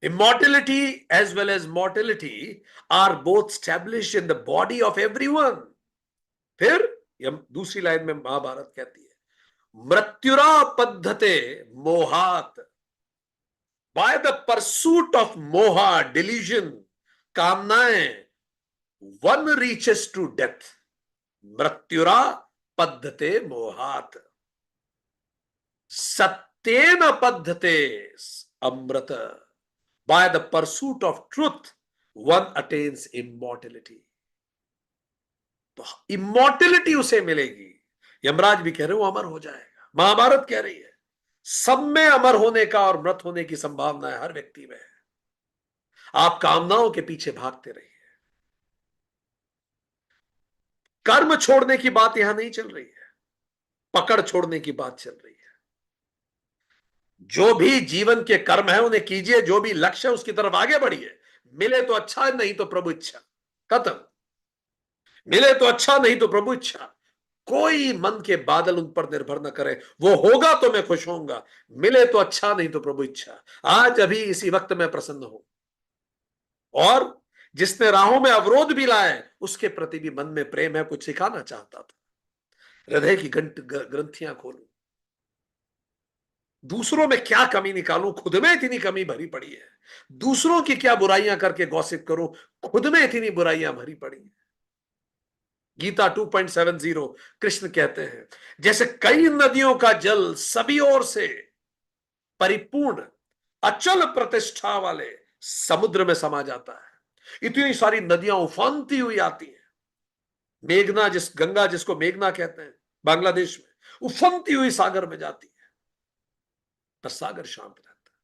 Immortality as well as mortality are both established in the body of everyone. फिर दूसरी लाइन में महाभारत कहती है मृत्युरा पद्धते मोहात। By the pursuit of मोहा, delusion, कामनाएं, one reaches to death. मृत्युरा पद्धते मोहात Satyen पद्धते Amrit. By the pursuit of truth, one attains immortality. तो immortality उसे मिलेगी। यमराज भी कह रहे हो अमर हो जाएगा। महाभारत कह रही है सब में अमर होने का और मृत होने की संभावना है, हर व्यक्ति में है। आप कामनाओं के पीछे भागते रहिए। कर्म छोड़ने की बात यहां नहीं चल रही है, पकड़ छोड़ने की बात चल रही है। जो भी जीवन के कर्म है उन्हें कीजिए, जो भी लक्ष्य है उसकी तरफ आगे बढ़िए। मिले तो अच्छा, नहीं तो प्रभु इच्छा। खत्म। मिले तो अच्छा, नहीं तो प्रभु इच्छा। कोई मन के बादल उन पर निर्भर न करे। वो होगा तो मैं खुश होऊंगा, मिले तो अच्छा, नहीं तो प्रभु इच्छा। आज अभी इसी वक्त मैं प्रसन्न हूं, और जिसने राहों में अवरोध भी लाए उसके प्रति भी मन में प्रेम है, कुछ सिखाना चाहता था। हृदय की ग्रंथियां खोलूं, दूसरों में क्या कमी निकालूं, खुद में इतनी कमी भरी पड़ी है। दूसरों की क्या बुराइयां करके गॉसिप करूं, खुद में इतनी बुराइयां भरी पड़ी है। गीता 2.70 कृष्ण कहते हैं जैसे कई नदियों का जल सभी ओर से परिपूर्ण अचल प्रतिष्ठा वाले समुद्र में समा जाता है। इतनी सारी नदियां उफानती हुई आती हैं। मेघना, गंगा जिसको मेघना कहते हैं बांग्लादेश में, उफनती हुई सागर में जाती है, पर सागर शांत रहता है।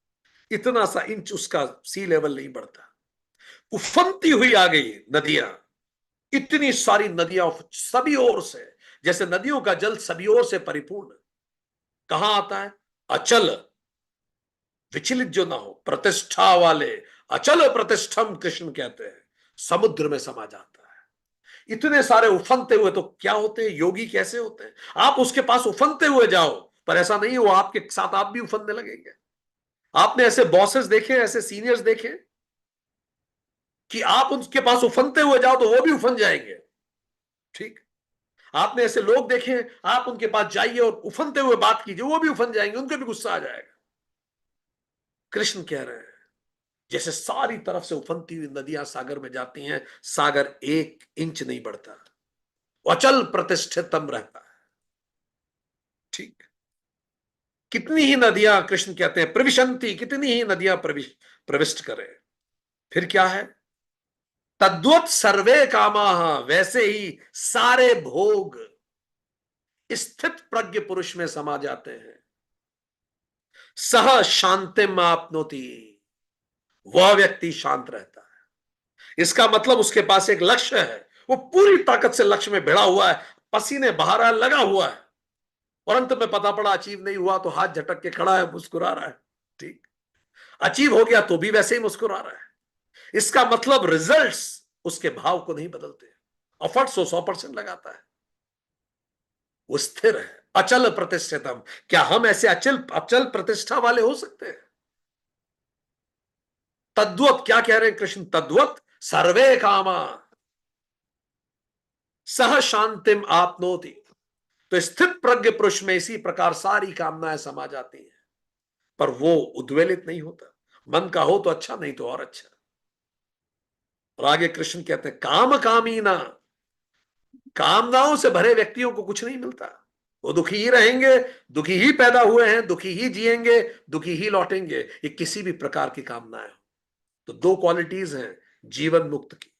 इतना सा इंच उसका सी लेवल नहीं बढ़ता। उफनती हुई आ गई नदियां, इतनी सारी नदियां सभी ओर से, जैसे नदियों का जल सभी ओर से परिपूर्ण कहां आता है? अचल, विचलित जो ना हो, प्रतिष्ठा वाले, अचल प्रतिष्ठम कृष्ण कहते हैं, समुद्र में समा जाता है। इतने सारे उफनते हुए तो क्या होते हैं, योगी कैसे होते हैं। आप उसके पास उफनते हुए जाओ, पर ऐसा नहीं हो आपके साथ आप भी उफनने लगेंगे। आपने ऐसे बॉसेस देखे, ऐसे सीनियर्स देखे कि आप उनके पास उफनते हुए जाओ तो वो भी उफन जाएंगे। ठीक, आपने ऐसे लोग देखे, आप उनके पास जाइए और उफनते हुए बात कीजिए, वो भी उफन जाएंगे, उनको भी गुस्सा आ जाएगा। कृष्ण कह रहे हैं जैसे सारी तरफ से उफनती हुई नदियां सागर में जाती हैं, सागर 1 इंच नहीं बढ़ता, अचल प्रतिष्ठितम रहता है। ठीक, कितनी ही नदियां, कृष्ण कहते हैं प्रविशंति, कितनी ही नदियां प्रविष्ट करें, फिर क्या है? तद्वत सर्वे कामाः, वैसे ही सारे भोग स्थित प्रज्ञ पुरुष में समा जाते हैं। सह शांतिम आपनोति, वह व्यक्ति शांत रहता है। इसका मतलब उसके पास एक लक्ष्य है, वो पूरी ताकत से लक्ष्य में भिड़ा हुआ है, पसीने बहा रहा है, लगा हुआ है, और अंत में पता पड़ा अचीव नहीं हुआ तो हाथ झटक के खड़ा है, मुस्कुरा रहा है। ठीक, अचीव हो गया तो भी वैसे ही मुस्कुरा रहा है। इसका मतलब रिजल्ट्स उसके भाव को नहीं बदलते। एफर्ट्स वो 100% लगाता है, वो स्थिर है, अचल प्रतिष्ठितम। क्या हम ऐसे अचल अचल प्रतिष्ठा वाले हो सकते हैं? तद्वत क्या कह रहे हैं कृष्ण? तद्वत सर्वे कामा सह शांतिम आपनोति। तो स्थित प्रज्ञ पुरुष में इसी प्रकार सारी कामनाएं समा जाती हैं, पर वो उद्वेलित नहीं होता। मन का हो तो अच्छा, नहीं तो और अच्छा। और आगे कृष्ण कहते हैं काम कामी ना, कामनाओं से भरे व्यक्तियों को कुछ नहीं मिलता। वो दुखी ही रहेंगे, दुखी ही पैदा हुए हैं, दुखी ही जिएंगे, दुखी ही लौटेंगे। ये किसी भी प्रकार की कामनाएं हो। तो दो क्वालिटीज हैं जीवन मुक्त की।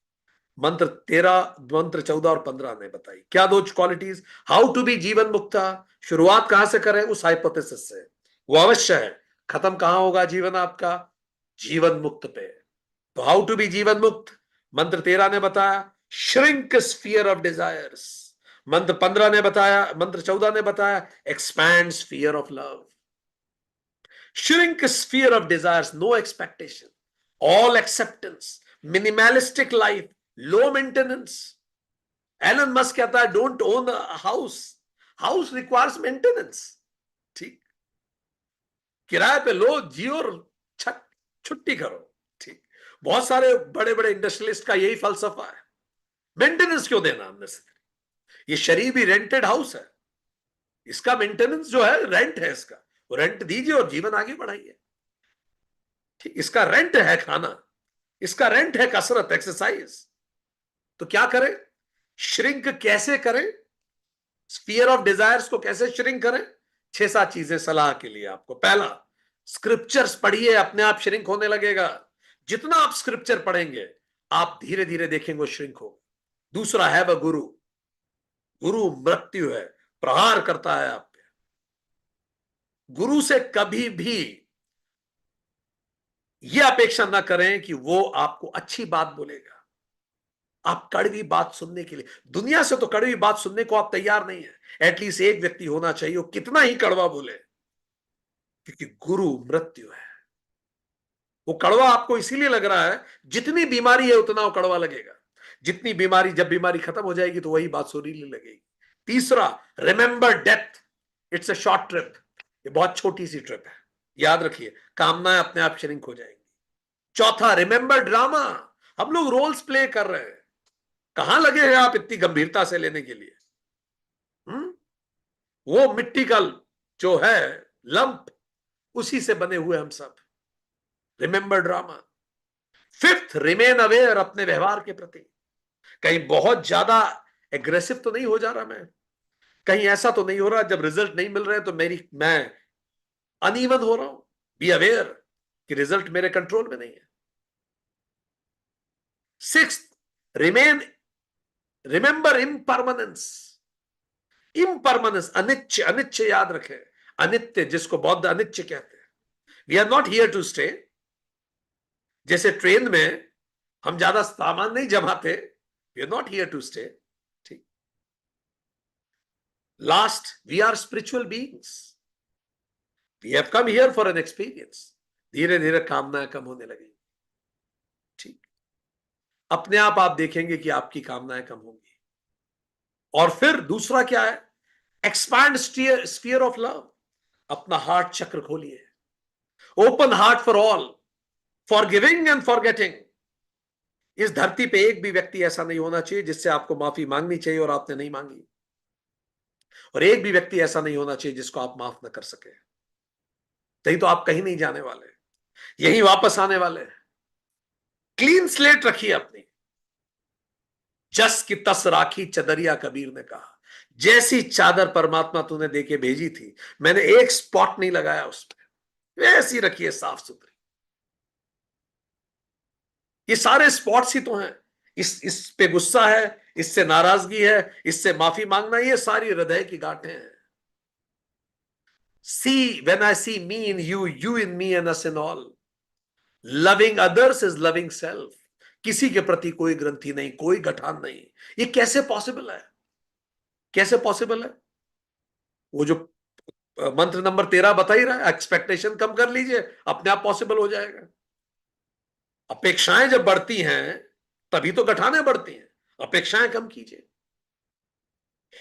मंत्र 13, मंत्र 14 और 15 ने बताई क्या दो क्वालिटीज, हाउ टू बी जीवन मुक्ता। शुरुआत कहां से करें? उस हाइपोथेसिस से। वो अवश्य है, खत्म कहां होगा जीवन आपका? जीवन मुक्त पे। तो हाउ टू बी जीवन मुक्त, मंत्र 13 ने बताया श्रिंक स्फीयर ऑफ डिजायर्स। मंत्र 15 ने बताया, मंत्र 14 ने बताया expand sphere of love. Shrink sphere of desires, no expectation, all acceptance, minimalistic life, low maintenance. Elon Musk कहता है don't own house, house requires maintenance. ठीक, किराए पे लो, जियो, छुट्टी करो। ठीक, बहुत सारे बड़े बड़े इंडस्ट्रियलिस्ट का यही फलसफा है, मेंटेनेंस क्यों देना अननेसेसरी। ये शरीर भी रेंटेड हाउस है, इसका मेंटेनेंस जो है रेंट है, इसका वो रेंट दीजिए और जीवन आगे बढ़ाइए। ठीक, इसका रेंट है खाना, इसका रेंट है कसरत, एक्सरसाइज। तो क्या करें? श्रिंक कैसे करें? स्फीयर ऑफ डिजायर्स को कैसे श्रिंक करें? 6-7 चीजें सलाह के लिए आपको। पहला, स्क्रिप्चर्स पढ़िए, अपने आप श्रिंक होने लगेगा। जितना आप स्क्रिप्चर पढ़ेंगे आप धीरे धीरे देखेंगे श्रिंक हो। दूसरा है वह गुरु। गुरु मृत्यु है, प्रहार करता है आप पे। गुरु से कभी भी यह अपेक्षा ना करें कि वो आपको अच्छी बात बोलेगा। आप कड़वी बात सुनने के लिए, दुनिया से तो कड़वी बात सुनने को आप तैयार नहीं है। एटलीस्ट एक व्यक्ति होना चाहिए वो कितना ही कड़वा बोले, क्योंकि गुरु मृत्यु है। वो कड़वा आपको इसीलिए लग रहा है, जितनी बीमारी है उतना वो कड़वा लगेगा। जितनी बीमारी, जब बीमारी खत्म हो जाएगी तो वही बात सुरीली लगेगी। तीसरा, remember death, it's a short trip. ये बहुत छोटी सी ट्रिप है, याद रखिए, कामनाएं अपने आप श्रिंक हो जाएंगी। चौथा, रिमेंबर ड्रामा, हम लोग रोल्स प्ले कर रहे हैं। कहां लगे हैं आप इतनी गंभीरता से लेने के लिए? वो मिट्टी का जो है लंप, उसी से बने हुए हम सब। Remember drama. Fifth, remain aware अपने व्यवहार के प्रति। कहीं बहुत ज्यादा एग्रेसिव तो नहीं हो जा रहा मैं, कहीं ऐसा तो नहीं हो रहा जब रिजल्ट नहीं मिल रहे तो मैं अनइवन हो रहा हूं। बी अवेयर कि रिजल्ट मेरे कंट्रोल में नहीं है। Six, remain remember impermanence. Impermanence, अनित्य, अनित्य याद रखें। अनित्य, जिसको बौद्ध अनित्य कहते हैं। We are not here to stay. जैसे ट्रेन में हम ज्यादा सामान नहीं जमाते, we are not here to stay. ठीक, last, we are spiritual beings, we have come here for an experience. धीरे धीरे कामनाएं कम होने लगेगी। ठीक, अपने आप देखेंगे कि आपकी कामनाएं कम होंगी। और फिर दूसरा क्या है? Expand sphere of love. अपना हार्ट चक्र खोलिए, open heart for all, for giving and for getting. इस धरती पे एक भी व्यक्ति ऐसा नहीं होना चाहिए जिससे आपको माफी मांगनी चाहिए और आपने नहीं मांगी, और एक भी व्यक्ति ऐसा नहीं होना चाहिए जिसको आप माफ न कर सके। नहीं तो आप कहीं नहीं जाने वाले, यहीं वापस आने वाले हैं। क्लीन स्लेट रखिए अपनी। जस की तस राखी चदरिया, कबीर ने कहा। जैसी चादर परमात्मा तूने देके भेजी थी, मैंने एक स्पॉट नहीं लगाया उस पर, वैसी रखिए साफ सुथरी। ये सारे स्पॉट्स ही तो हैं। इस पे गुस्सा है, इससे नाराजगी है, इससे माफी मांगना, ये सारी हृदय की गांठें हैं। See, when I see me in you, you in me and us in all. Loving others is loving self. किसी के प्रति कोई ग्रंथि नहीं, कोई गठान नहीं। ये कैसे पॉसिबल है? कैसे पॉसिबल है? वो जो मंत्र नंबर 13 बता ही रहा है, एक्सपेक्टेशन कम कर लीजिए, अपने आप पॉसिबल हो जाएगा। अपेक्षाएं जब बढ़ती हैं तभी तो गठाने बढ़ती हैं। अपेक्षाएं कम कीजिए।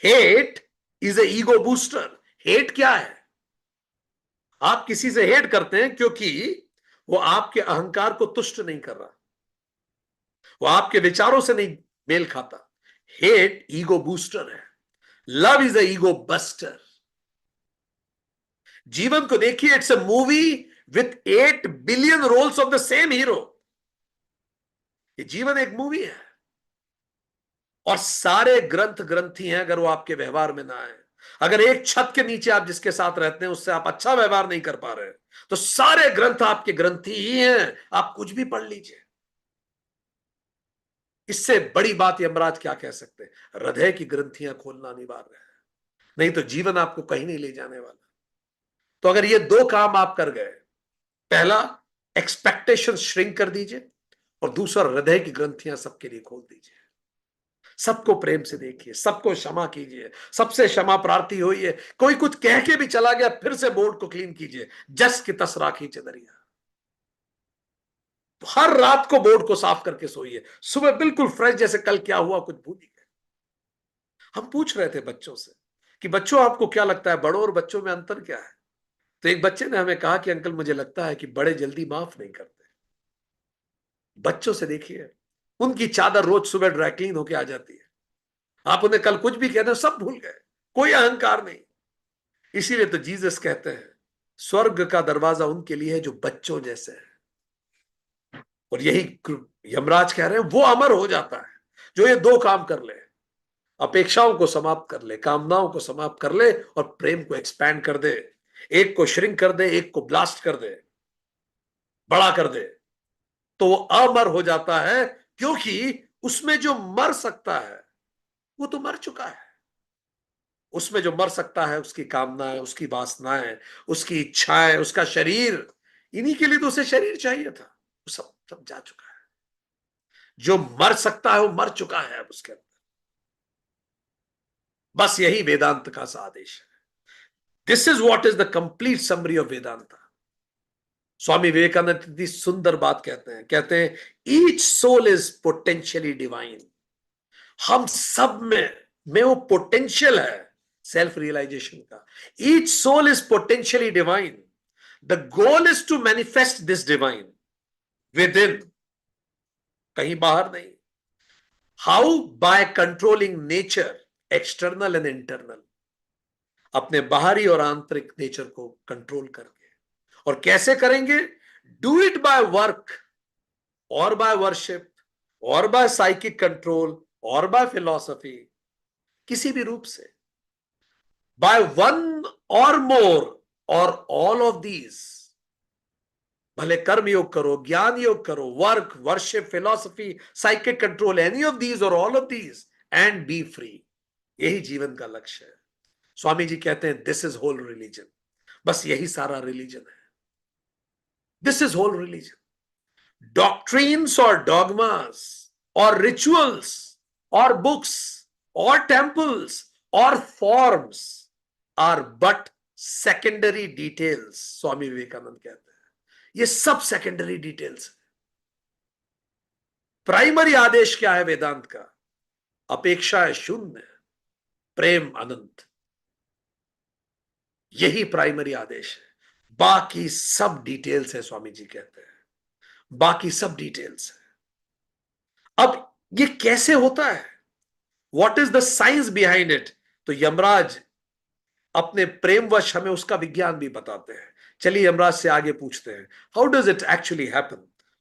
Hate is a ego booster. Hate क्या है? आप किसी से हेट करते हैं क्योंकि वो आपके अहंकार को तुष्ट नहीं कर रहा, वो आपके विचारों से नहीं मेल खाता। हेट ईगो बूस्टर है, love is a ego buster. जीवन को देखिए, it's a movie with 8 billion roles of the same hero. ये जीवन एक मूवी है और सारे ग्रंथ ग्रंथी हैं अगर वो आपके व्यवहार में ना आए। अगर एक छत के नीचे आप जिसके साथ रहते हैं उससे आप अच्छा व्यवहार नहीं कर पा रहे तो सारे ग्रंथ आपके ग्रंथी ही हैं। आप कुछ भी पढ़ लीजिए। इससे बड़ी बात यमराज क्या कह सकते हैं? हृदय की ग्रंथियां खोलना अनिवार्य है, नहीं तो जीवन आपको कहीं नहीं ले जाने वाला। तो अगर ये 2 काम आप कर गए, पहला एक्सपेक्टेशन श्रिंक कर दीजिए और दूसरा हृदय की ग्रंथियां सबके लिए खोल दीजिए। सबको प्रेम से देखिए, सबको क्षमा कीजिए, सबसे क्षमा प्रार्थी होइए। कोई कुछ कह के भी चला गया, फिर से बोर्ड को क्लीन कीजिए। जस की तस राखी चदरिया। तो हर रात को बोर्ड को साफ करके सोइए, सुबह बिल्कुल फ्रेश, जैसे कल क्या हुआ कुछ भूल ही गए। हम पूछ रहे थे बच्चों से कि बच्चों आपको क्या लगता है बड़ों और बच्चों में अंतर क्या है? तो एक बच्चे ने हमें कहा कि अंकल मुझे लगता है कि बड़े जल्दी माफ नहीं करते। बच्चों से देखिए, उनकी चादर रोज सुबह ड्राई क्लीन होके आ जाती है। आप उन्हें कल कुछ भी कहते हो सब भूल गए, कोई अहंकार नहीं। इसीलिए तो जीसस कहते हैं स्वर्ग का दरवाजा उनके लिए है जो बच्चों जैसे है। और यही यमराज कह रहे हैं वो अमर हो जाता है जो ये 2 काम कर ले, अपेक्षाओं को समाप्त कर ले, कामनाओं को समाप्त कर ले और प्रेम को एक्सपैंड कर दे। एक को श्रिंक कर दे, एक को ब्लास्ट कर दे, बड़ा कर दे, तो वो अमर हो जाता है। क्योंकि उसमें जो मर सकता है वो तो मर चुका है। उसमें जो मर सकता है उसकी कामनाएं, उसकी वासनाएं, उसकी इच्छाएं, उसका शरीर। इन्हीं के लिए तो उसे शरीर चाहिए था। वो सब सब जा चुका है। जो मर सकता है वो मर चुका है अब उसके अंदर। बस यही वेदांत का आदेश है। This is what is the complete summary of Vedanta. Swami Vivekananda इतनी सुंदर बात कहते हैं each soul is potentially divine. हम सब में वो पोटेंशियल है सेल्फ रियलाइजेशन का। Each soul is potentially divine. The goal is to manifest this divine within, कहीं बाहर नहीं। How? By controlling nature, external and internal. अपने बाहरी और आंतरिक नेचर को कंट्रोल करके। और कैसे करेंगे? डू इट बाय वर्क और बाय वर्शिप और बाय साइकिक कंट्रोल और बाय फिलॉसफी, किसी भी रूप से। बाय वन और मोर और ऑल ऑफ दीज, भले कर्म योग करो, ज्ञान योग करो, work, worship, philosophy, psychic control, any of these or all of these, and be free. यही जीवन का लक्ष्य है। स्वामी जी कहते हैं दिस इज होल रिलीजन। बस यही सारा रिलीजन है। This is whole religion. Doctrines or dogmas or rituals or books or temples or forms are but secondary details. Swami Vivekananda कहते हैं ये सब सेकेंडरी डिटेल्स है। प्राइमरी आदेश क्या है वेदांत का? अपेक्षा है शून्य, प्रेम अनंत। यही प्राइमरी आदेश है। बाकी सब डिटेल्स है, स्वामी जी कहते हैं बाकी सब डिटेल्स है। अब ये कैसे होता है? What is the science behind it? तो यमराज अपने प्रेमवश हमें उसका विज्ञान भी बताते हैं। चलिए यमराज से आगे पूछते हैं how does it actually happen.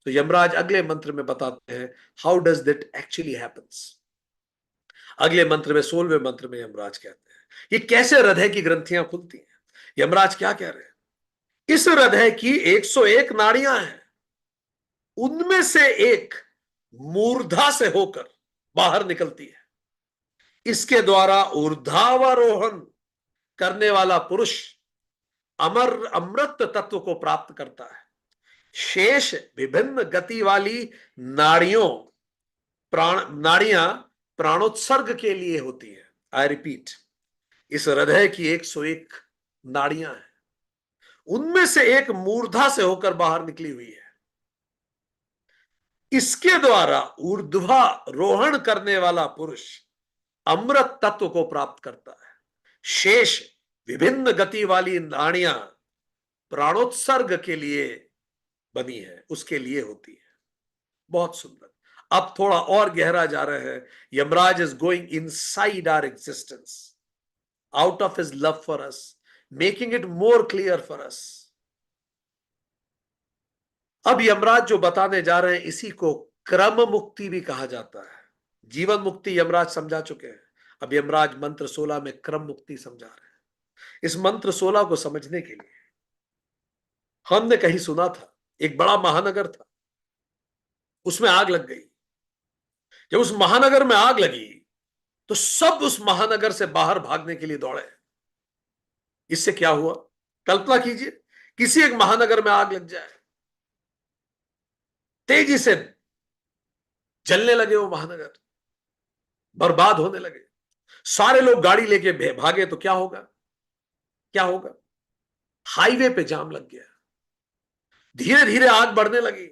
तो यमराज अगले मंत्र में बताते हैं how does it actually happens. अगले मंत्र में 16वें मंत्र में यमराज कहते हैं ये कैसे हृदय की ग्रंथियां खुलती हैं। यमराज क्या कह रहे हैं? इस हृदय की 101 नाड़ियां हैं, उनमें से एक मूर्धा से होकर बाहर निकलती है। इसके द्वारा ऊर्ध्वारोहण करने वाला पुरुष अमर अमृत तत्व को प्राप्त करता है। शेष विभिन्न गति वाली नाड़ियों नाड़ियां प्राणोत्सर्ग के लिए होती है। आई रिपीट, इस हृदय की 101 नाड़ियां हैं, उनमें से एक मूर्धा से होकर बाहर निकली हुई है। इसके द्वारा ऊर्ध्वारोहण करने वाला पुरुष अमृत तत्व को प्राप्त करता है। शेष विभिन्न गति वाली नाड़ियां प्राणोत्सर्ग के लिए बनी है, उसके लिए होती है। बहुत सुंदर। अब थोड़ा और गहरा जा रहे हैं। Yamraj is going inside our existence out of his love for us, making it more clear for us. अब यमराज जो बताने जा रहे हैं, इसी को क्रम मुक्ति भी कहा जाता है। जीवन मुक्ति यमराज समझा चुके हैं, अब यमराज मंत्र 16 में क्रम मुक्ति समझा रहे हैं। इस मंत्र 16 को समझने के लिए हमने कहीं सुना था, एक बड़ा महानगर था, उसमें आग लग गई। जब उस महानगर में आग लगी तो सब उस महानगर से बाहर भागने के लिए दौड़े। इससे क्या हुआ? कल्पना कीजिए, किसी एक महानगर में आग लग जाए, तेजी से जलने लगे, वो महानगर बर्बाद होने लगे, सारे लोग गाड़ी लेके भागे, तो क्या होगा? क्या होगा? हाईवे पे जाम लग गया, धीरे धीरे आग बढ़ने लगी।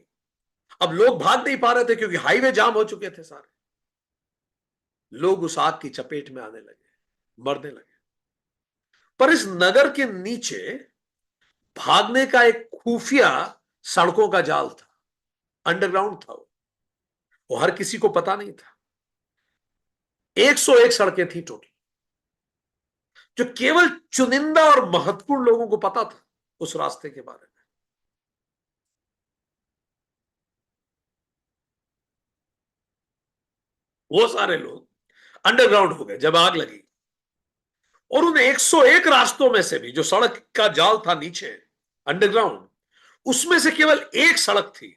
अब लोग भाग नहीं पा रहे थे क्योंकि हाईवे जाम हो चुके थे सारे। लोग उस आग की चपेट में आने लगे, मरने लगे। पर इस नगर के नीचे भागने का एक खुफिया सड़कों का जाल था, अंडरग्राउंड था वो हर किसी को पता नहीं था। 101 सड़कें थी टोटल, जो केवल चुनिंदा और महत्वपूर्ण लोगों को पता था उस रास्ते के बारे में। वो सारे लोग अंडरग्राउंड हो गए जब आग लगी। और उन 101 रास्तों में से भी जो सड़क का जाल था नीचे अंडरग्राउंड, उसमें से केवल एक सड़क थी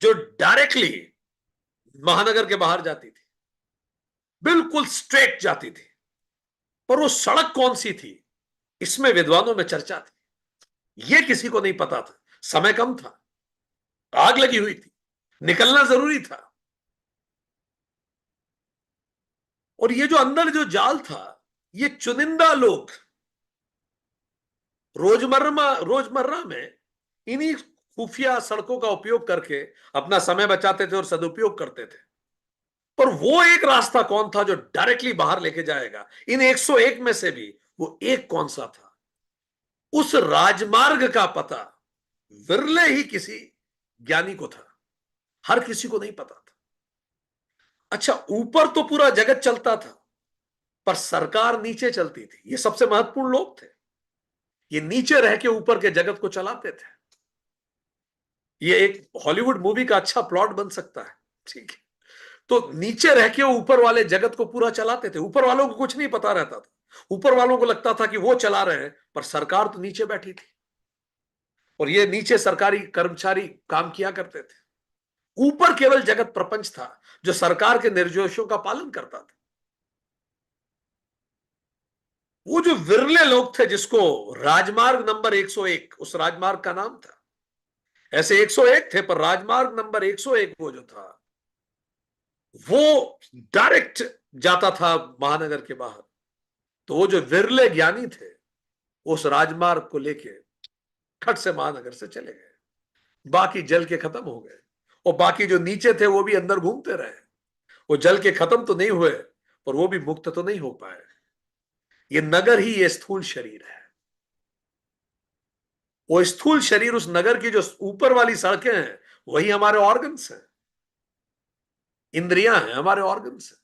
जो डायरेक्टली महानगर के बाहर जाती थी, बिल्कुल स्ट्रेट जाती थी। पर वो सड़क कौन सी थी, इसमें विद्वानों में चर्चा थी। यह किसी को नहीं पता था, समय कम था, आग लगी हुई थी, निकलना जरूरी था। और ये जो अंदर जो जाल था, ये चुनिंदा लोग रोजमर्रा में इन्हीं खुफिया सड़कों का उपयोग करके अपना समय बचाते थे और सदुपयोग करते थे। पर वो एक रास्ता कौन था जो डायरेक्टली बाहर लेके जाएगा? इन 101 में से भी वो एक कौन सा था? उस राजमार्ग का पता विरले ही किसी ज्ञानी को था, हर किसी को नहीं पता था। अच्छा, ऊपर तो पूरा जगत चलता था, पर सरकार नीचे चलती थी। ये सबसे महत्वपूर्ण लोग थे, ये नीचे रह के ऊपर के जगत को चलाते थे। ये एक हॉलीवुड मूवी का अच्छा प्लॉट बन सकता है, ठीक है? तो नीचे रह के ऊपर वाले जगत को पूरा चलाते थे। ऊपर वालों को कुछ नहीं पता रहता था, ऊपर वालों को लगता था कि वो चला रहे हैं, पर सरकार तो नीचे बैठी थी और ये नीचे सरकारी कर्मचारी काम किया करते थे। ऊपर केवल जगत प्रपंच था जो सरकार के निर्देशों का पालन करता था। वो जो विरले लोग थे जिसको राजमार्ग नंबर 101 उस राजमार्ग का नाम था, ऐसे 101 थे, पर राजमार्ग नंबर 101 वो जो था वो डायरेक्ट जाता था महानगर के बाहर। तो वो जो विरले ज्ञानी थे उस राजमार्ग को लेके खट से महानगर से चले गए। बाकी जल के खत्म हो गए और बाकी जो नीचे थे वो भी अंदर घूमते रहे। वो जल के खत्म तो नहीं हुए, पर वो भी मुक्त तो नहीं हो पाए। ये नगर ही ये स्थूल शरीर है। वो स्थूल शरीर, उस नगर की जो ऊपर वाली सड़कें हैं, वही हमारे ऑर्गन्स हैं, इंद्रियां हैं, हमारे ऑर्गन्स हैं।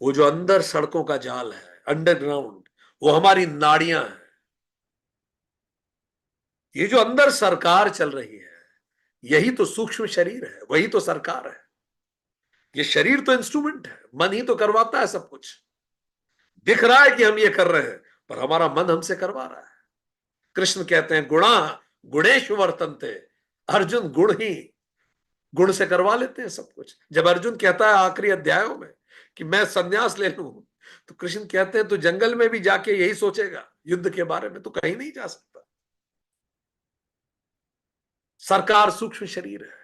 वो जो अंदर सड़कों का जाल है, अंडरग्राउंड, वो हमारी नाड़ियां हैं। ये जो अंदर सरकार चल रही है, यही तो सूक्ष्म शरीर है, वही तो सरकार है। ये शरीर तो इंस्ट्रूमेंट है, मन ही तो करवाता है सब कुछ। दिख रहा है कि हम ये कर रहे हैं, पर हमारा मन हमसे करवा रहा है। कृष्ण कहते हैं गुणा गुणेषु वर्तन्ते, अर्जुन गुण से करवा लेते हैं सब कुछ। जब अर्जुन कहता है आखिरी अध्यायों में कि मैं संन्यास ले लूं, तो कृष्ण कहते हैं तो जंगल में भी जाके यही सोचेगा युद्ध के बारे में, तो कहीं नहीं जा सकता। सरकार सूक्ष्म शरीर है।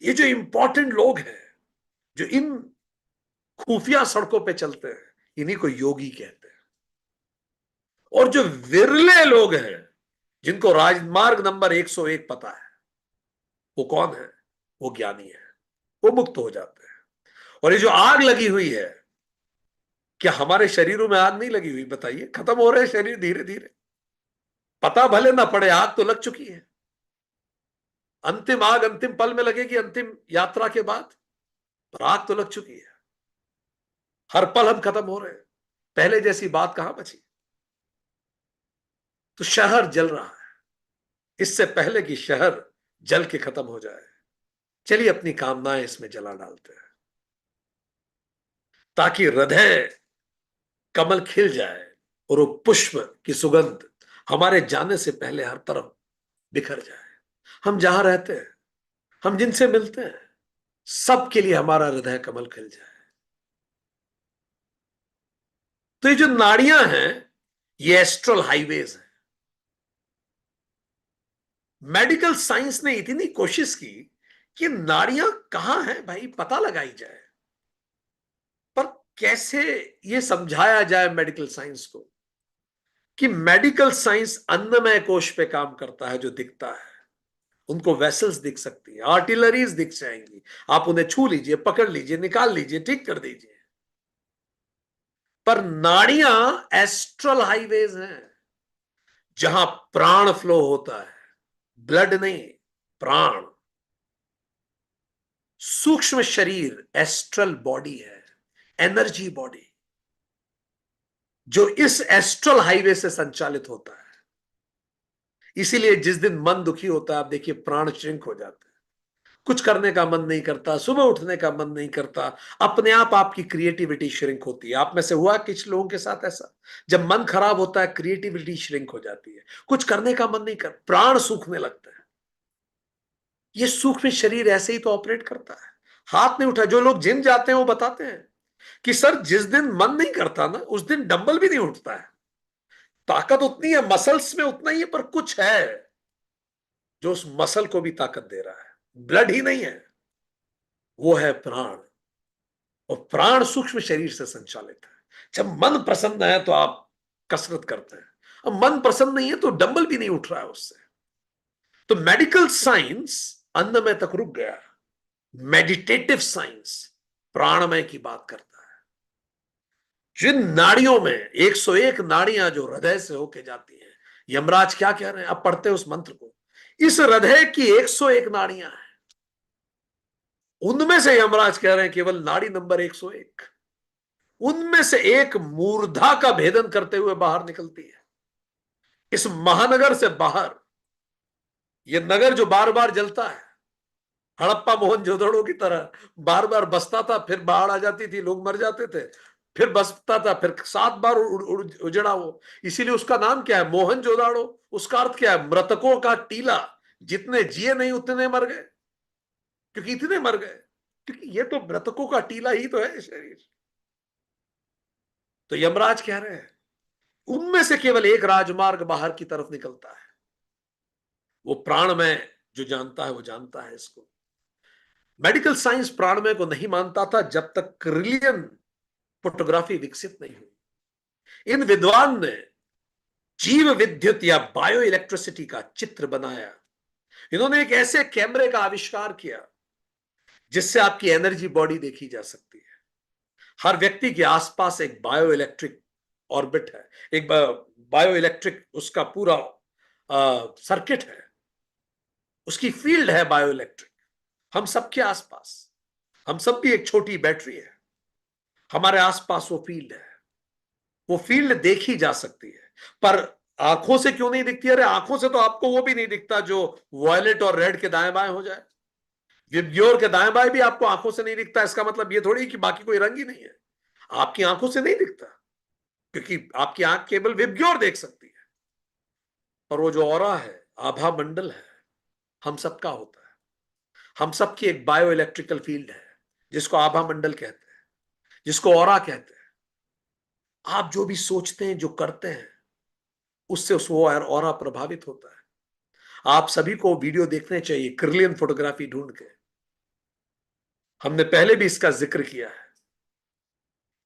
ये जो इंपॉर्टेंट लोग हैं, जो इन खुफिया सड़कों पे चलते हैं, इन्हीं को योगी कहते हैं। और जो विरले लोग हैं जिनको राजमार्ग नंबर 101 पता है, वो कौन है? वो ज्ञानी है, वो मुक्त हो जाते हैं। और ये जो आग लगी हुई है, क्या हमारे शरीरों में आग नहीं लगी हुई? बताइए, खत्म हो रहे हैं शरीर धीरे धीरे, पता भले ना पड़े, आग तो लग चुकी है। अंतिम आग अंतिम पल में लगेगी, अंतिम यात्रा के बाद, पर आग तो लग चुकी है। हर पल हम खत्म हो रहे हैं, पहले जैसी बात कहां बची। तो शहर जल रहा है, इससे पहले कि शहर जल के खत्म हो जाए, चलिए अपनी कामनाएं इसमें जला डालते हैं, ताकि हृदय कमल खिल जाए और वो पुष्प की सुगंध हमारे जाने से पहले हर तरफ बिखर जाए। हम जहां रहते हैं, हम जिनसे मिलते हैं, सबके लिए हमारा हृदय कमल खिल जाए। तो ये जो नाड़ियां हैं, ये एस्ट्रल हाईवेज हैं। मेडिकल साइंस ने इतनी कोशिश की कि नाड़ियां कहां हैं भाई, पता लगाई जाए। पर कैसे ये समझाया जाए मेडिकल साइंस को कि मेडिकल साइंस अन्नमय कोश पे काम करता है, जो दिखता है। उनको वेसल्स दिख सकती है, आर्टिलरीज दिख जाएंगी, आप उन्हें छू लीजिए, पकड़ लीजिए, निकाल लीजिए, ठीक कर दीजिए। पर नाड़ियां एस्ट्रल हाईवेज हैं, जहां प्राण फ्लो होता है, ब्लड नहीं, प्राण। सूक्ष्म शरीर एस्ट्रल बॉडी है, एनर्जी बॉडी, जो इस एस्ट्रल हाईवे से संचालित होता है। इसीलिए जिस दिन मन दुखी होता है, आप देखिए प्राण श्रिंक हो जाते हैं, कुछ करने का मन नहीं करता, सुबह उठने का मन नहीं करता, अपने आप आपकी क्रिएटिविटी श्रिंक होती है। आप में से हुआ कुछ लोगों के साथ ऐसा? जब मन खराब होता है, क्रिएटिविटी श्रिंक हो जाती है, कुछ करने का मन नहीं कर, प्राण सूखने लगता है। ये सूक्ष्म शरीर ऐसे ही तो ऑपरेट करता है। हाथ नहीं उठा, जो लोग जिम जाते हैं वो बताते हैं कि सर जिस दिन मन नहीं करता ना, उस दिन डंबल भी नहीं उठता है। ताकत उतनी है, मसल्स में उतना ही है, पर कुछ है जो उस मसल को भी ताकत दे रहा है। ब्लड ही नहीं है, वो है प्राण। और प्राण सूक्ष्म शरीर से संचालित है। जब मन प्रसन्न है तो आप कसरत करते हैं, अब मन प्रसन्न नहीं है तो डंबल भी नहीं उठ रहा है उससे। तो मेडिकल साइंस अन्नमय तक रुक गया, मेडिटेटिव साइंस प्राणमय की बात करता है। जिन नाड़ियों में 101 नाड़ियां जो हृदय से होके जाती हैं, यमराज क्या कह रहे हैं, अब पढ़ते हैं उस मंत्र को। इस हृदय की 101 नाड़ियां हैं, उनमें से यमराज कह रहे हैं केवल नाड़ी नंबर 101, उनमें से एक मूर्धा का भेदन करते हुए बाहर निकलती है। इस महानगर से बाहर, यह नगर जो बार बार जलता है, हड़प्पा मोहनजोदड़ो की तरह बार बार बसता था, फिर बाढ़ आ जाती थी, लोग मर जाते थे, फिर बसता था, फिर 7 बार उजड़ा वो। इसीलिए उसका नाम क्या है, मोहनजोदड़ो। उसका अर्थ क्या है, मृतकों का टीला। जितने जिए नहीं उतने मर गए, क्योंकि इतने मर गए, क्योंकि ये तो मृतकों का टीला ही तो है शरीर। तो यमराज कह रहे हैं उनमें से केवल एक राजमार्ग बाहर की तरफ निकलता है। वो प्राणमय जो जानता है वो जानता है इसको। मेडिकल साइंस प्राणमय को नहीं मानता था जब तक क्रिलियन फोटोग्राफी विकसित नहीं हुई। इन विद्वान ने जीव विद्युत या बायो इलेक्ट्रिसिटी का चित्र बनाया। इन्होंने एक ऐसे कैमरे का आविष्कार किया जिससे आपकी एनर्जी बॉडी देखी जा सकती है। हर व्यक्ति के आसपास एक बायो इलेक्ट्रिक ऑर्बिट है, एक बायो इलेक्ट्रिक उसका पूरा सर्किट है, उसकी फील्ड है बायो इलेक्ट्रिक। हम सबके आसपास, हम सब भी एक छोटी बैटरी है, हमारे आसपास वो फील्ड है। वो फील्ड देखी जा सकती है, पर आंखों से क्यों नहीं दिखती? अरे आंखों से तो आपको वो भी नहीं दिखता जो वॉयलेट और रेड के दाएं बाएं हो जाए। विबग्योर के दाएं बाएं भी आपको आंखों से नहीं दिखता, इसका मतलब ये थोड़ी कि बाकी कोई रंग ही नहीं है। आपकी आंखों से नहीं दिखता, क्योंकि आपकी आंख केवल विबग्योर देख सकती है। पर वो जो ऑरा है, आभा मंडल है, हम सबका होता है। हम सबकी एक बायो इलेक्ट्रिकल फील्ड है, जिसको आभा मंडल कहते हैं, जिसको ऑरा कहते हैं। आप जो भी सोचते हैं, जो करते हैं, उससे उस वो ऑरा प्रभावित होता है। आप सभी को वीडियो देखने चाहिए, क्रिलियन फोटोग्राफी ढूंढ के। हमने पहले भी इसका जिक्र किया है।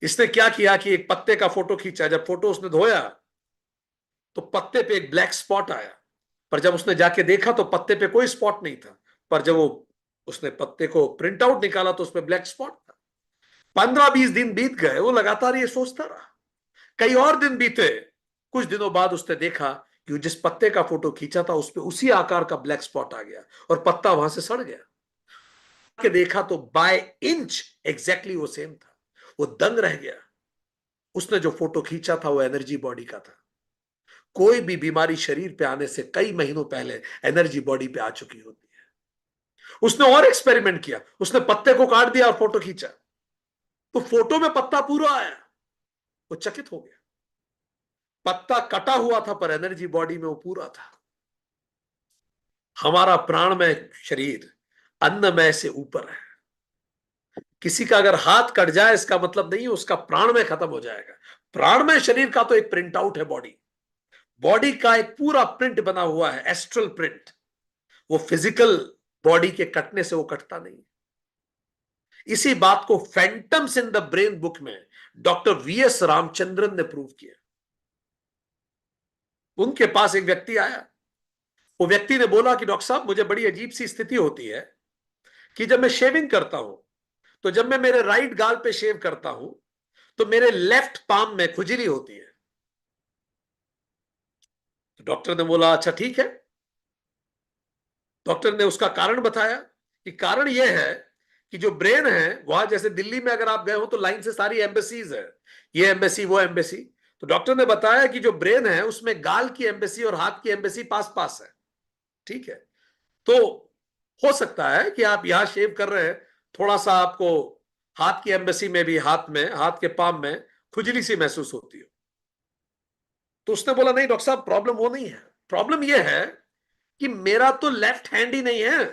इसने क्या किया कि एक पत्ते का फोटो खींचा, जब फोटो उसने धोया तो पत्ते पे एक ब्लैक स्पॉट आया, पर जब उसने जाके देखा तो पत्ते पे कोई स्पॉट नहीं था, पर जब वो उसने पत्ते को प्रिंट आउट निकाला तो उसमें ब्लैक स्पॉट था। 15-20 दिन बीत गए, वो लगातार ये सोचता रहा। कई और दिन बीते, कुछ दिनों बाद उसने देखा कि जिस पत्ते का फोटो खींचा था उस पे उसी आकार का ब्लैक स्पॉट आ गया और पत्ता वहां से सड़ गया। के देखा तो बाय इंच एग्जैक्टली वो सेम था। वो दंग रह गया। उसने जो फोटो खींचा था वो एनर्जी बॉडी का था। कोई भी बीमारी शरीर पे आने से कई महीनों पहले एनर्जी बॉडी पे आ चुकी होती है। उसने और एक्सपेरिमेंट किया, उसने पत्ते को काट दिया और फोटो खींचा, तो फोटो में पत्ता पूरा आया। वो चकित हो गया। पत्ता कटा हुआ था पर एनर्जी बॉडी में वो पूरा था। हमारा प्राणमय शरीर अन्नमय से ऊपर है। किसी का अगर हाथ कट जाए इसका मतलब नहीं उसका प्राणमय खत्म हो जाएगा। प्राणमय शरीर का तो एक प्रिंट आउट है बॉडी। बॉडी का एक पूरा प्रिंट बना हुआ है, एस्ट्रल प्रिंट। वो फिजिकल बॉडी के कटने से वो कटता नहीं। इसी बात को phantoms in the brain book में डॉक्टर वीएस रामचंद्रन ने प्रूव किया। उनके पास एक व्यक्ति आया। वो व्यक्ति ने बोला कि डॉक्टर साहब, मुझे बड़ी अजीब सी स्थिति होती है कि जब मैं शेविंग करता हूं, तो जब मैं मेरे राइट गाल पे शेव करता हूं तो मेरे लेफ्ट पाम में खुजली होती है। तो डॉक्टर ने बोला अच्छा ठीक है। डॉक्टर ने उसका कारण बताया कि कारण यह है कि जो ब्रेन है वहां, जैसे दिल्ली में अगर आप गए हो तो लाइन से सारी एम्बेसीज है, ये एम्बेसी वो एम्बेसी। तो डॉक्टर ने बताया कि जो ब्रेन है उसमें गाल की एम्बेसी और हाथ की एम्बेसी पास पास है। ठीक है। तो हो सकता है कि आप यहां शेव कर रहे हैं, थोड़ा सा आपको हाथ की एम्बेसी में भी, हाथ में, हाथ के पाम में खुजली सी महसूस होती हो। तो उसने बोला नहीं डॉक्टर साहब, प्रॉब्लम वो नहीं है। प्रॉब्लम यह है कि मेरा तो लेफ्ट हैंड ही नहीं है।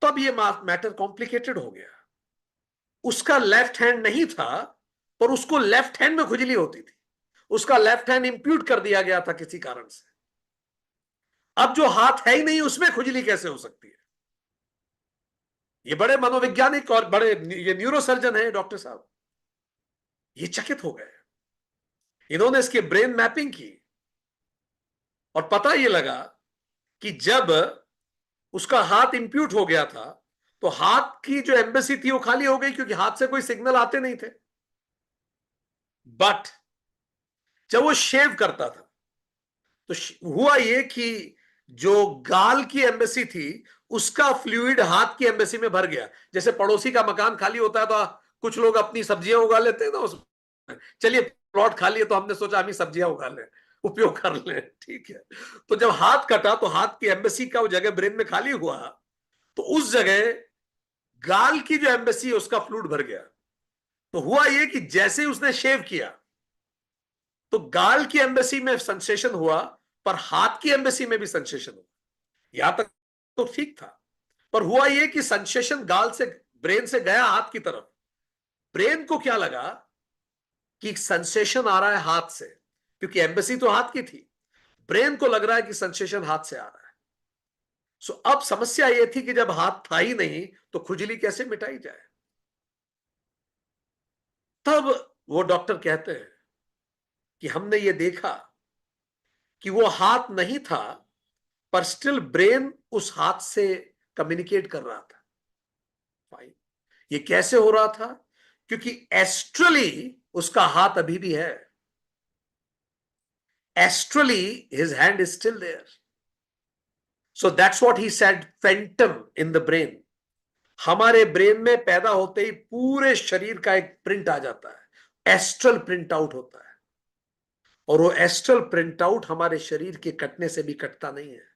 तब ये मैटर कॉम्प्लिकेटेड हो गया। उसका लेफ्ट हैंड नहीं था, पर उसको लेफ्ट हैंड में खुजली होती थी। उसका लेफ्ट हैंड इंप्यूट कर दिया गया था किसी कारण से। अब जो हाथ है ही नहीं उसमें खुजली कैसे हो सकती है? ये बड़े मनोवैज्ञानिक और बड़े ये न्यूरोसर्जन हैं डॉक्टर साहब, ये चकित हो गए। इन्होंने इसके ब्रेन मैपिंग की और पता ये लगा कि जब उसका हाथ इंप्यूट हो गया था तो हाथ की जो एम्बेसी थी वो खाली हो गई, क्योंकि हाथ से कोई सिग्नल आते नहीं थे। बट जब वो शेव करता था तो हुआ ये कि जो गाल की एम्बेसी थी उसका फ्लूइड हाथ की एम्बेसी में भर गया। जैसे पड़ोसी का मकान खाली होता है तो कुछ लोग अपनी सब्जियां उगा लेते हैं ना उसमें। चलिए प्लॉट खाली है तो हमने सोचा हम ही सब्जियां उगा लें, उपयोग कर लें। ठीक है। तो जब हाथ कटा तो हाथ की एम्बेसी का वो जगह ब्रेन में खाली हुआ, तो उस जगह गाल की जो एम्बेसी है उसका फ्लूइड भर गया। तो हुआ ये कि जैसे ही उसने शेव किया तो गाल की एम्बेसी में सेंसेशन हुआ, पर हाथ की एम्बेसी में भी सेंसेशन हुआ। यहां तक तो ठीक था, पर हुआ यह कि सेंसेशन गाल से, ब्रेन से गया हाथ की तरफ। ब्रेन को क्या लगा कि सेंसेशन आ रहा है हाथ से, क्योंकि एम्बेसी तो हाथ की थी। ब्रेन को लग रहा है कि सेंसेशन हाथ से आ रहा है। सो अब समस्या यह थी कि जब हाथ था ही नहीं तो खुजली कैसे मिटाई जाए। तब वो डॉक्टर कहते हैं कि हमने ये देखा कि वो हाथ नहीं था, पर स्टिल ब्रेन उस हाथ से कम्युनिकेट कर रहा था। फाइन। ये कैसे हो रहा था? क्योंकि एस्ट्रली उसका हाथ अभी भी है। Astrally his hand is still there. So that's what he said, phantom in the brain. हमारे ब्रेन में पैदा होते ही पूरे शरीर का एक प्रिंट आ जाता है, एस्ट्रल प्रिंट आउट होता है। और वो एस्ट्रल प्रिंट आउट हमारे शरीर के कटने से भी कटता नहीं है।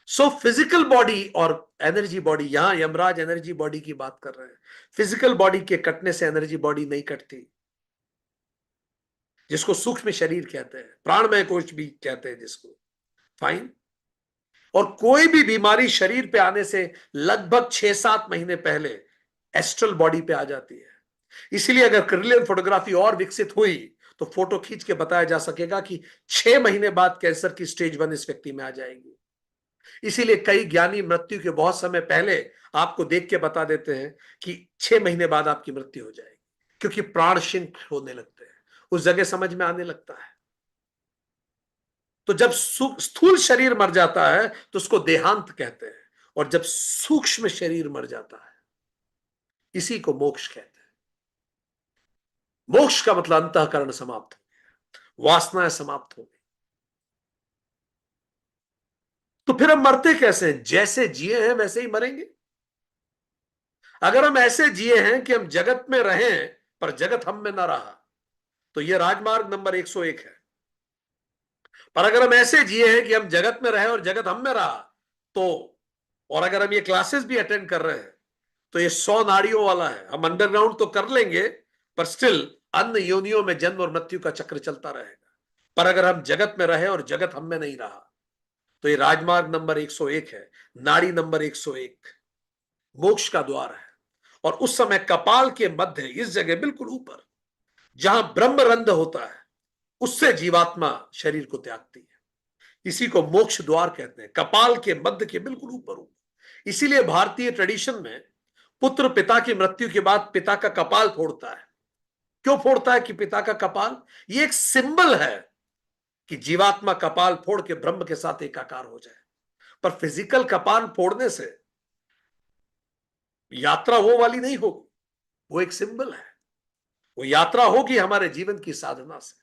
सो फिजिकल बॉडी और एनर्जी बॉडी, यहां यमराज एनर्जी बॉडी की बात कर रहे हैं। फिजिकल बॉडी के कटने से एनर्जी बॉडी नहीं कटती, जिसको सूक्ष्म शरीर कहते हैं, प्राणमय कोश भी कहते हैं जिसको। फाइन। और कोई भी बीमारी शरीर पे आने से लगभग 6-7 महीने पहले एस्ट्रल बॉडी पे आ जाती है। इसीलिए अगर क्रिलियन फोटोग्राफी और विकसित हुई तो फोटो खींच के बताया जा सकेगा कि 6 महीने बाद कैंसर की स्टेज 1 इस व्यक्ति में आ जाएगी। इसीलिए कई ज्ञानी मृत्यु के बहुत समय पहले आपको देख के बता देते हैं कि 6 महीने बाद आपकी मृत्यु हो जाएगी, क्योंकि प्राण क्षीण होने लगते हैं, उस जगह समझ में आने लगता है। तो जब स्थूल शरीर मर जाता है तो उसको देहांत कहते हैं, और जब सूक्ष्म शरीर मर जाता है इसी को मोक्ष कहते हैं। मोक्ष का मतलब अंतःकरण समाप्त हो गया, वासनाएं समाप्त हो गई। तो फिर हम मरते कैसे हैं? जैसे जिए हैं वैसे ही मरेंगे। अगर हम ऐसे जिए हैं कि हम जगत में रहें पर जगत हम में ना रहा, तो यह राजमार्ग नंबर 101 है। पर अगर हम ऐसे जिए हैं कि हम जगत में रहे और जगत हम में रहा, तो और अगर हम ये क्लासेस भी अटेंड कर रहे हैं तो ये 100 नाड़ियों वाला है। हम अंडरग्राउंड तो कर लेंगे पर स्टिल अन्य योनियों में जन्म और मृत्यु का चक्र चलता रहेगा। पर अगर हम जगत में रहे और जगत हम में नहीं रहा, तो ये राजमार्ग नंबर 101 है, नाड़ी नंबर 101 मोक्ष का द्वार है। और उस समय कपाल के मध्य, इस जगह बिल्कुल ऊपर जहां ब्रह्मरंध्र होता है, उससे जीवात्मा शरीर को त्यागती है। इसी को मोक्ष द्वार कहते हैं, कपाल के मध्य के बिल्कुल ऊपर ऊपर। इसीलिए भारतीय ट्रेडिशन में पुत्र पिता की मृत्यु के बाद पिता का कपाल फोड़ता है। क्यों फोड़ता है कि पिता का कपाल? ये एक सिंबल है कि जीवात्मा कपाल फोड़ के ब्रह्म के साथ एकाकार हो जाए। पर फिजिकल कपाल फोड़ने से यात्रा वो वाली नहीं होगी, वो एक सिंबल है। वो यात्रा होगी हमारे जीवन की साधना से।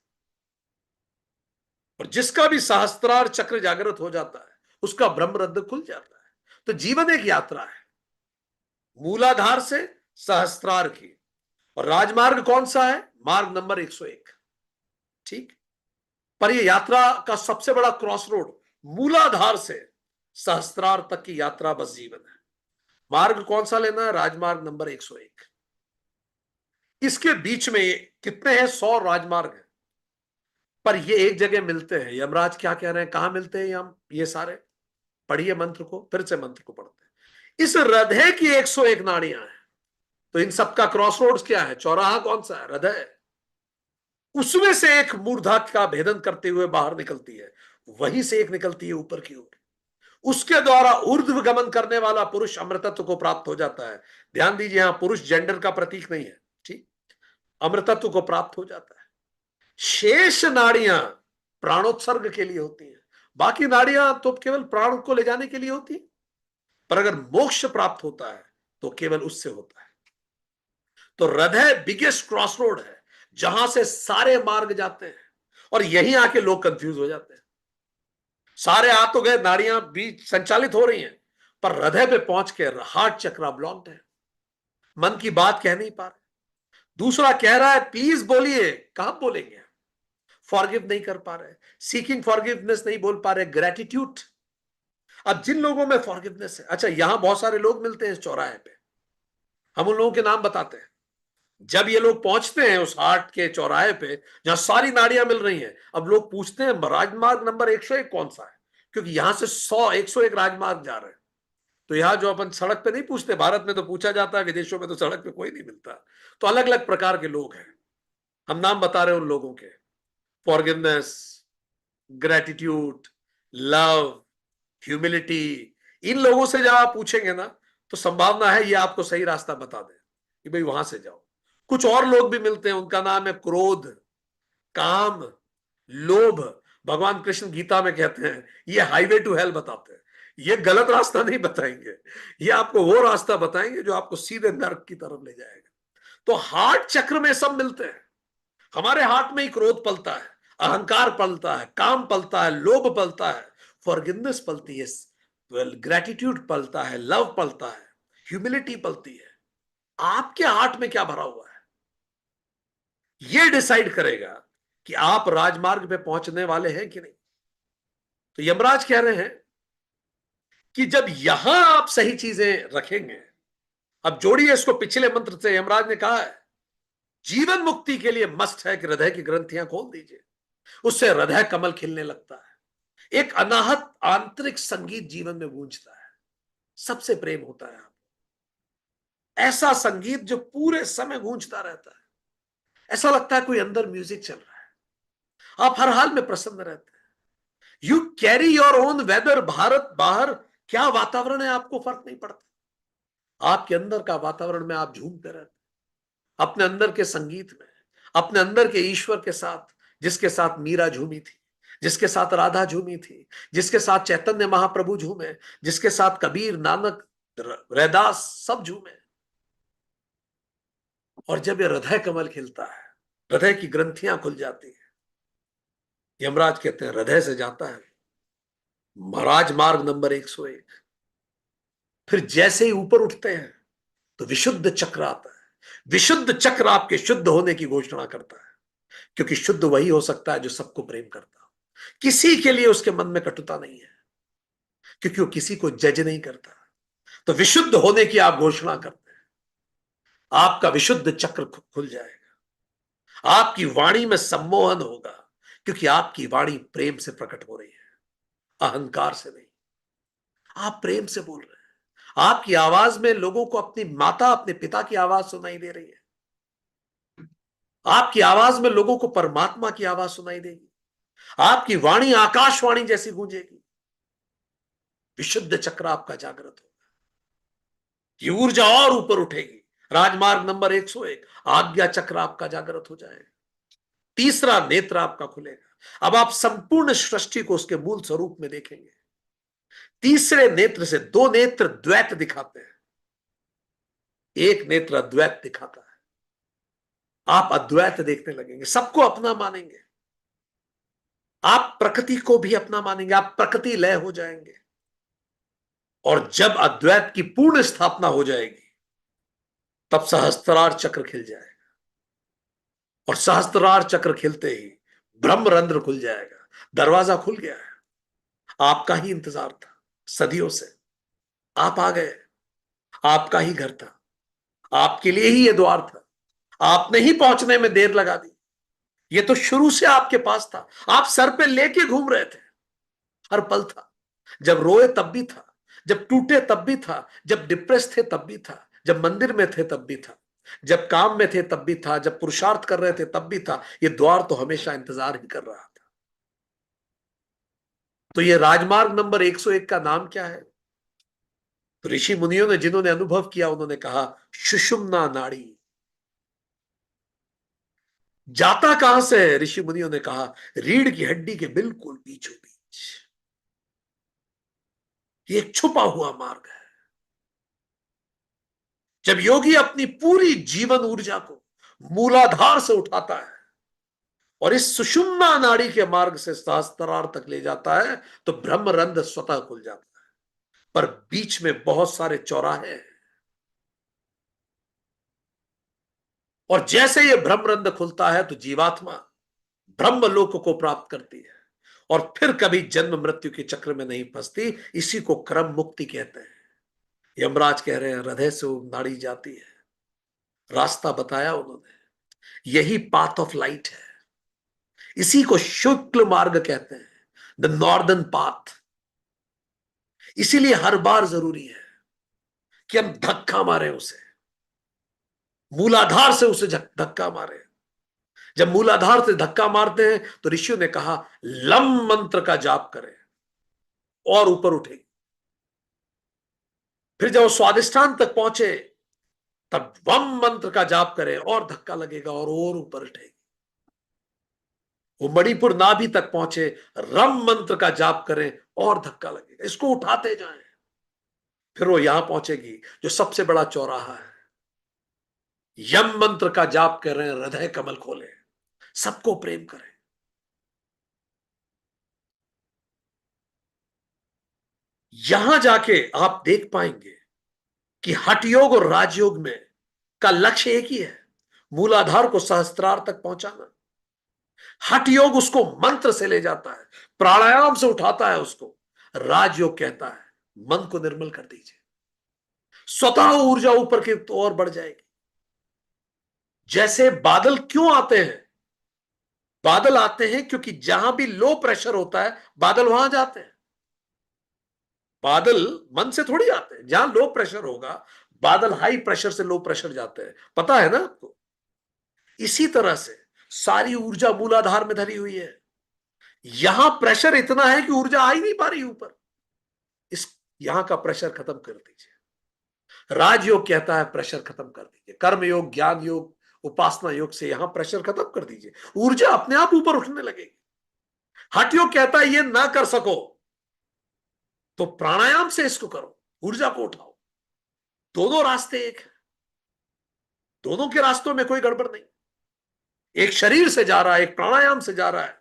और जिसका भी सहस्त्रार चक्र जागृत हो जाता है उसका ब्रह्मरंध्र खुल जाता है। तो जीवन एक यात्रा है, मूलाधार से सहस्त्रार की। और राजमार्ग कौन सा है? मार्ग नंबर 101। ठीक। पर यह यात्रा का सबसे बड़ा क्रॉस रोड मूलाधार से सहस्त्रार तक की यात्रा बस जीवन है। मार्ग कौन सा लेना है? राजमार्ग नंबर 101। इसके बीच में कितने हैं? 100 राजमार्ग हैं, पर ये एक जगह मिलते हैं। यमराज क्या कह रहे हैं, कहां मिलते हैं हम ये सारे? पढ़िए मंत्र को, फिर से मंत्र को पढ़ते हैं। इस हृदय की 101 नाड़ियां हैं। तो इन सबका क्रॉस रोड्स क्या है? चौराहा कौन सा है? हृदय। उसमें से एक मूर्धा का भेदन करते हुए बाहर निकलती है, वहीं से एक निकलती है ऊपर की ओर। उसके द्वारा ऊर्ध्व गमन करने वाला पुरुष अमृतत्व को प्राप्त हो जाता है। ध्यान दीजिए, यहां पुरुष जेंडर का प्रतीक नहीं है। ठीक। अमृतत्व को प्राप्त हो जाता है। शेष नाड़ियां प्राणोत्सर्ग के लिए होती हैं, बाकी नाड़ियां तो केवल प्राण को ले जाने के लिए होती है। पर अगर मोक्ष प्राप्त होता है तो केवल उससे होता है। तो हृदय बिगेस्ट क्रॉस रोड है जहां से सारे मार्ग जाते हैं। और यहीं आके लोग कंफ्यूज हो जाते हैं। सारे आ तो गए, नाड़ियां भी संचालित हो रही हैं, पर हृदय पे पहुंच के हार्ट चक्र ब्लॉक्ड है, मन की बात कह नहीं पा रहे। दूसरा कह रहा है प्लीज बोलिए, कहां बोलेंगे? फॉरगिव नहीं कर पा रहे, सीकिंग फॉरगिवनेस नहीं बोल पा रहे, ग्रेटिट्यूड। अब जिन लोगों में फॉरगिवनेस है, अच्छा यहां बहुत सारे लोग मिलते हैं इस चौराहे पे, हम उन लोगों के नाम बताते हैं। जब ये लोग पहुंचते हैं उस हाट के चौराहे पे जहां सारी नाड़ियां मिल रही हैं, अब लोग पूछते हैं राजमार्ग नंबर 101 कौन सा है? क्योंकि यहां से 101 राजमार्ग जा रहे हैं। तो यहां जो अपन सड़क पे नहीं पूछते, भारत में तो पूछा जाता है, विदेशों में तो सड़क पे कोई नहीं मिलता। तो अलग अलग प्रकार के लोग हैं, हम नाम बता रहे हैं उन लोगों के। Forgiveness, gratitude, love, humility. इन लोगों से जब आप पूछेंगे ना तो संभावना है ये आपको सही रास्ता बता दें कि भाई वहां से जाओ। कुछ और लोग भी मिलते हैं, उनका नाम है क्रोध, काम, लोभ। भगवान कृष्ण गीता में कहते हैं ये हाईवे टू हेल बताते हैं। ये गलत रास्ता नहीं बताएंगे, ये आपको वो रास्ता बताएंगे जो आपको सीधे नरक की तरफ ले जाएगा। तो हार्ट चक्र में सब मिलते हैं। हमारे हार्ट में ही क्रोध पलता है, अहंकार पलता है, काम पलता है, लोभ पलता है, फॉरगिवनेस पलती है, ग्रेटिट्यूड पलता है, लव पलता है, ह्यूमिलिटी पलती है। आपके हार्ट में क्या भरा हुआ है यह डिसाइड करेगा कि आप राजमार्ग पे पहुंचने वाले हैं कि नहीं। तो यमराज कह रहे हैं कि जब यहां आप सही चीजें रखेंगे, अब जोड़िए इसको पिछले मंत्र से। यमराज ने कहा है जीवन मुक्ति के लिए मस्ट है कि हृदय की ग्रंथियां खोल दीजिए, उससे हृदय कमल खिलने लगता है। एक अनाहत आंतरिक संगीत जीवन में गूंजता है, सबसे प्रेम होता है आप, ऐसा संगीत जो पूरे समय गूंजता रहता है। ऐसा लगता है कोई अंदर म्यूजिक चल रहा है। आप हर हाल में प्रसन्न रहते हैं। You carry your own weather, Bharat बाहर क्या वातावरण है आपको फर्क नहीं पड़ता। आपके अंदर का वातावरण में आप झूमते रहते हैं, अपने अंदर के संगीत में, अपने अंदर के ईश्वर के साथ, जिसके साथ मीरा झूमी थी, जिसके साथ राधा झूमी थी, जिसके साथ चैतन्य महाप्रभु झूमे, जिसके साथ कबीर, नानक, रैदास सब झूमे। और जब ये हृदय कमल खिलता है, हृदय की ग्रंथियां खुल जाती है, यमराज कहते हैं हृदय से जाता है महाराज मार्ग नंबर 101। फिर जैसे ही ऊपर उठते हैं तो विशुद्ध चक्र आता है। विशुद्ध चक्र आपके शुद्ध होने की घोषणा करता है, क्योंकि शुद्ध वही हो सकता है जो सबको प्रेम करता हो। किसी के लिए उसके मन में कटुता नहीं है, क्योंकि वो किसी को जज नहीं करता। तो विशुद्ध होने की आप घोषणा करते हैं, आपका विशुद्ध चक्र खुल जाएगा। आपकी वाणी में सम्मोहन होगा, क्योंकि आपकी वाणी प्रेम से प्रकट हो रही है, अहंकार से नहीं। आप प्रेम से बोल रहे हैं। आपकी आवाज में लोगों को अपनी माता, अपने पिता की आवाज सुनाई दे रही है। आपकी आवाज में लोगों को परमात्मा की आवाज सुनाई देगी। आपकी वाणी आकाशवाणी जैसी गूंजेगी। विशुद्ध चक्र आपका जागृत होगा, ये ऊर्जा और ऊपर उठेगी। राजमार्ग नंबर 101, आज्ञा चक्र आपका जागृत हो जाएगा। तीसरा नेत्र आपका खुलेगा। अब आप संपूर्ण सृष्टि को उसके मूल स्वरूप में देखेंगे। तीसरे नेत्र से, दो नेत्र द्वैत दिखाते हैं, एक नेत्र अद्वैत दिखाता है। आप अद्वैत देखने लगेंगे, सबको अपना मानेंगे। आप प्रकृति को भी अपना मानेंगे, आप प्रकृति लय हो जाएंगे। और जब अद्वैत की पूर्ण स्थापना हो जाएगी, तब सहस्त्रार चक्र खिल जाएगा। और सहस्त्रार चक्र खिलते ही ब्रह्मरंध्र खुल जाएगा। दरवाजा खुल गया है। आपका ही इंतजार था सदियों से, आप आ गए। आपका ही घर था, आपके लिए ही यह द्वार था। आपने ही पहुंचने में देर लगा दी। ये तो शुरू से आपके पास था, आप सर पे लेके घूम रहे थे। हर पल था। जब रोए तब भी था, जब टूटे तब भी था, जब डिप्रेस थे तब भी था, जब मंदिर में थे तब भी था, जब काम में थे तब भी था, जब पुरुषार्थ कर रहे थे तब भी था। ये द्वार तो हमेशा इंतजार ही कर रहा था। तो ये राजमार्ग नंबर 101 का नाम क्या है? तो ऋषि मुनियों ने, जिन्होंने अनुभव किया, उन्होंने कहा सुषुम्ना नाड़ी। जाता कहां से है? ऋषि मुनियों ने कहा रीढ़ की हड्डी के बिल्कुल बीचों बीच। ये एक छुपा हुआ मार्ग है। जब योगी अपनी पूरी जीवन ऊर्जा को मूलाधार से उठाता है और इस सुषुम्ना नाड़ी के मार्ग से सहस्त्रार तक ले जाता है, तो ब्रह्मरंध्र स्वतः खुल जाता है। पर बीच में बहुत सारे चौराहे हैं। और जैसे ये ब्रह्मरंध्र खुलता है, तो जीवात्मा ब्रह्मलोक को प्राप्त करती है और फिर कभी जन्म मृत्यु के चक्र में नहीं फंसती। इसी को क्रम मुक्ति कहते हैं। यमराज कह रहे हैं हृदय से वो नाड़ी जाती है। रास्ता बताया उन्होंने, यही पाथ ऑफ लाइट है। इसी को शुक्ल मार्ग कहते हैं, द नॉर्दर्न पाथ। इसीलिए हर बार जरूरी है कि हम धक्का मारें उसे, मूलाधार से उसे धक्का मारें। जब मूलाधार से धक्का मारते हैं, तो ऋषियों ने कहा लम मंत्र का जाप करें और ऊपर उठेगी। फिर जब वो स्वादिष्ठान तक पहुंचे, तब वम मंत्र का जाप करें और धक्का लगेगा और ऊपर उठेगी। वो मणिपुर नाभि तक पहुंचे, रम मंत्र का जाप करें और धक्का लगेगा। इसको उठाते जाएं, फिर वो यहां पहुंचेगी जो सबसे बड़ा चौराहा है। यम मंत्र का जाप कर रहे हैं, हृदय कमल खोले, सबको प्रेम करें। यहां जाके आप देख पाएंगे कि हठ योग और राजयोग में का लक्ष्य एक ही है, मूलाधार को सहस्त्रार तक पहुंचाना। हठ योग उसको मंत्र से ले जाता है, प्राणायाम से उठाता है उसको। राजयोग कहता है मन को निर्मल कर दीजिए, स्वतः ऊर्जा ऊपर की तो और बढ़ जाएगी। जैसे बादल क्यों आते हैं? बादल आते हैं क्योंकि जहां भी लो प्रेशर होता है, बादल वहां जाते हैं। बादल मन से थोड़ी आते हैं। जहां लो प्रेशर होगा, बादल हाई प्रेशर से लो प्रेशर जाते हैं, पता है ना आपको। इसी तरह से सारी ऊर्जा मूलाधार में धरी हुई है। यहां प्रेशर इतना है कि ऊर्जा आ ही नहीं पा रही ऊपर। इस यहां का प्रेशर खत्म कर दीजिए। राजयोग कहता है प्रेशर खत्म कर दीजिए। कर्म योग, ज्ञान योग, उपासना योग से यहां प्रेशर खत्म कर दीजिए, ऊर्जा अपने आप ऊपर उठने लगेगी। हठ योग कहता है ये ना कर सको तो प्राणायाम से इसको करो, ऊर्जा को उठाओ। दोनों रास्ते एक है, दोनों के रास्तों में कोई गड़बड़ नहीं। एक शरीर से जा रहा है, एक प्राणायाम से जा रहा है,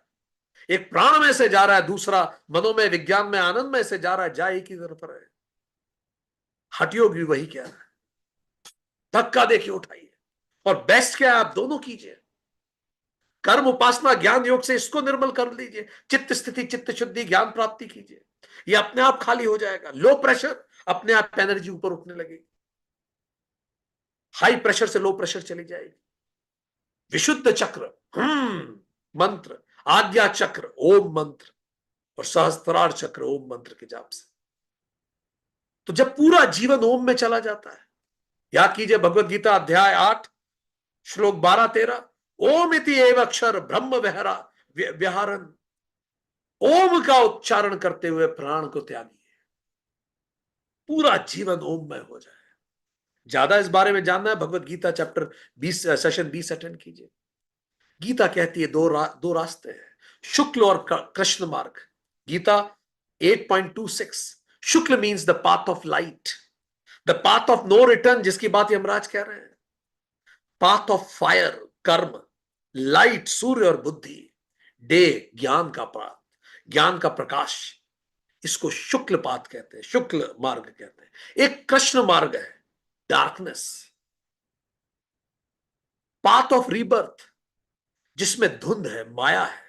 एक प्राण में से जा रहा है, दूसरा मनोमय विज्ञान में आनंद में से जा रहा है, जा एक ही तरफ है। हठयोग भी वही कह रहा है, धक्का देखिए उठाइए। और बेस्ट क्या है, आप दोनों कीजिए। कर्म, उपासना, ज्ञान योग से इसको निर्मल कर लीजिए। चित्त स्थिति, चित्त शुद्धि, ज्ञान प्राप्ति कीजिए। ये अपने आप खाली हो जाएगा। लो प्रेशर, अपने आप एनर्जी ऊपर उठने लगेगी। हाई प्रेशर से लो प्रेशर चली जाएगी। विशुद्ध चक्र, मंत्र, आज्ञा चक्र ओम मंत्र, और सहस्त्रार चक्र ओम मंत्र के जाप से। तो जब पूरा जीवन ओम में चला जाता है, याद कीजिए भगवत गीता अध्याय 8 श्लोक 12-13, ओम इति एव अक्षर ब्रह्म विहारन। ओम का उच्चारण करते हुए प्राण को त्यागिए, पूरा जीवन ओम में हो जाए। ज्यादा इस बारे में जानना है, Bhagavad Gita chapter 20 session 20 attend कीजिए। गीता कहती है दो रास्ते हैं, शुक्ल और कृष्ण मार्ग। गीता 8.26, शुक्ल means the path of light, the path of no return, जिसकी बात यमराज कह रहे हैं। Path of fire karma, light सूर्य और बुद्धि, डे ज्ञान का पाथ, ज्ञान का प्रकाश, इसको शुक्ल पाथ कहते हैं, शुक्ल मार्ग कहते हैं। एक कृष्ण मार्ग है, डार्कनेस, पाथ ऑफ रीबर्थ, जिसमें धुंध है, माया है।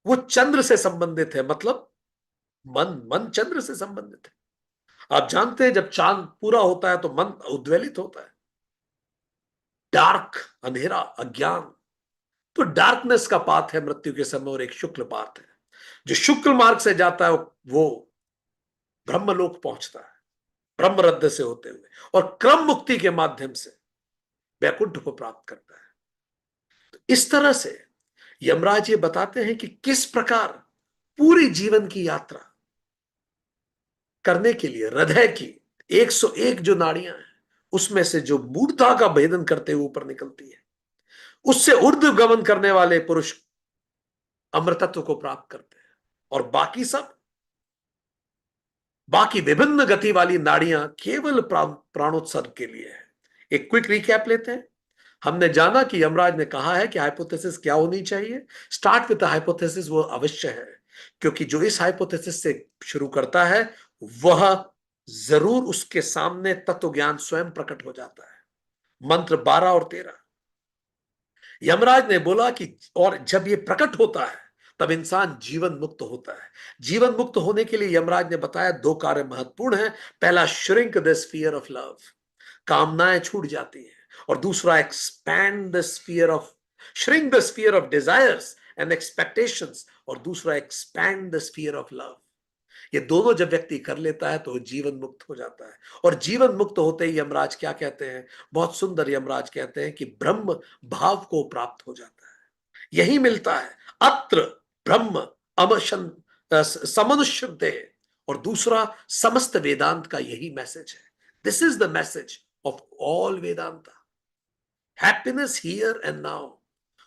वो चंद्र से संबंधित है, मतलब मन चंद्र से संबंधित है। आप जानते हैं जब चांद पूरा होता है तो मन उद्वेलित होता है, डार्क, अंधेरा, अज्ञान। तो डार्कनेस का पाथ है मृत्यु के समय, और एक शुक्ल पाथ है। जो शुक्ल मार्ग से जाता है वो ब्रह्मलोक पहुंचता है, ब्रह्म रद्द से होते हुए, और क्रम मुक्ति के माध्यम से वैकुंठ को प्राप्त करता है। तो इस तरह से यमराज ये बताते हैं कि किस प्रकार पूरी जीवन की यात्रा करने के लिए हृदय की 101 जो नाड़ियां हैं, उसमें से जो मूर्धा का भेदन करते हुए ऊपर निकलती है, उससे ऊर्ध्व गमन करने वाले पुरुष अमृतत्व को प्राप्त करते हैं। और बाकी विभिन्न गति वाली नाड़ियां केवल प्राणोत्सर्ग के लिए है। एक क्विक रिकैप लेते हैं। हमने जाना कि यमराज ने कहा है कि हाइपोथेसिस क्या होनी चाहिए। स्टार्ट विद हाइपोथेसिस, वो अवश्य है, क्योंकि जो इस हाइपोथेसिस से शुरू करता है वह जरूर उसके सामने तत्व ज्ञान स्वयं प्रकट हो जाता है। मंत्र 12 और 13, यमराज ने बोला कि और जब ये प्रकट होता है तब इंसान जीवन मुक्त होता है। जीवन मुक्त होने के लिए यमराज ने बताया दो कार्य महत्वपूर्ण हैं। पहला, shrink the sphere of love, कामनाएं छूट जाती हैं। और दूसरा, expand the sphere of shrink the sphere of desires and expectations, और दूसरा, expand the sphere of love. ये दोनों जब व्यक्ति कर लेता है तो जीवन मुक्त हो जाता है। और जीवन मुक्त होते ही यमराज क्या कहते हैं, बहुत सुंदर यमराज कहते हैं कि ब्रह्म भाव को प्राप्त हो जाता है। यही मिलता है, अत्र ब्रह्म अमशन समनुष्यते। और दूसरा, समस्त वेदांत का यही मैसेज है। This is the message of all Vedanta, happiness here and now.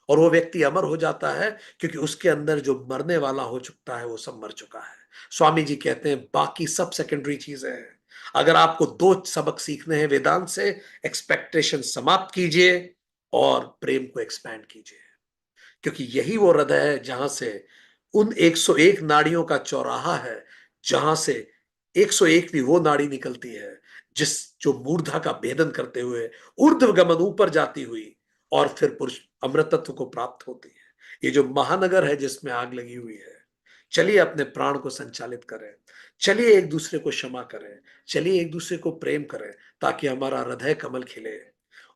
और वो व्यक्ति अमर हो जाता है क्योंकि उसके अंदर जो मरने वाला हो चुका है वो सब मर चुका है। स्वामी जी कहते हैं बाकी सब सेकेंडरी चीजें हैं। अगर आपको दो सबक सीखने हैं वेदांत से, एक्सपेक्टेशन समाप्त कीजिए और प्रेम को एक्सपैंड कीजिए, क्योंकि यही वो हृदय है जहां से उन 101 नाड़ियों का चौराहा है, जहां से 101वीं वो नाड़ी निकलती है जो मूर्धा का भेदन करते हुए ऊर्ध्व गमन ऊपर जाती हुई और फिर पुरुष अमृतत्व को प्राप्त होती है। ये जो महानगर है जिसमें आग लगी हुई है, चलिए अपने प्राण को संचालित करें, चलिए एक दूसरे को क्षमा करें, चलिए एक दूसरे को प्रेम करें, ताकि हमारा हृदय कमल खिले।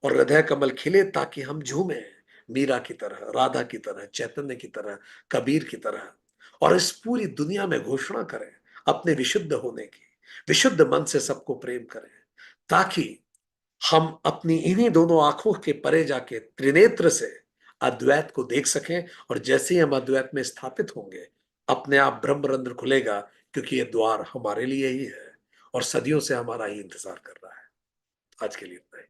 और हृदय कमल खिले ताकि हम झूमें, मीरा की तरह, राधा की तरह, चैतन्य की तरह, कबीर की तरह, और इस पूरी दुनिया में घोषणा करें अपने विशुद्ध होने की। विशुद्ध मन से सबको प्रेम करें, ताकि हम अपनी इन्हीं दोनों आंखों के परे जाके त्रिनेत्र से अद्वैत को देख सकें, और जैसे ही हम अद्वैत में स्थापित होंगे, अपने आप ब्रह्मरंध्र खुलेगा, क्योंकि ये द्वार हमारे लिए ही है और सदियों से हमारा ही इंतजार कर रहा है। आज के लिए इतना ही।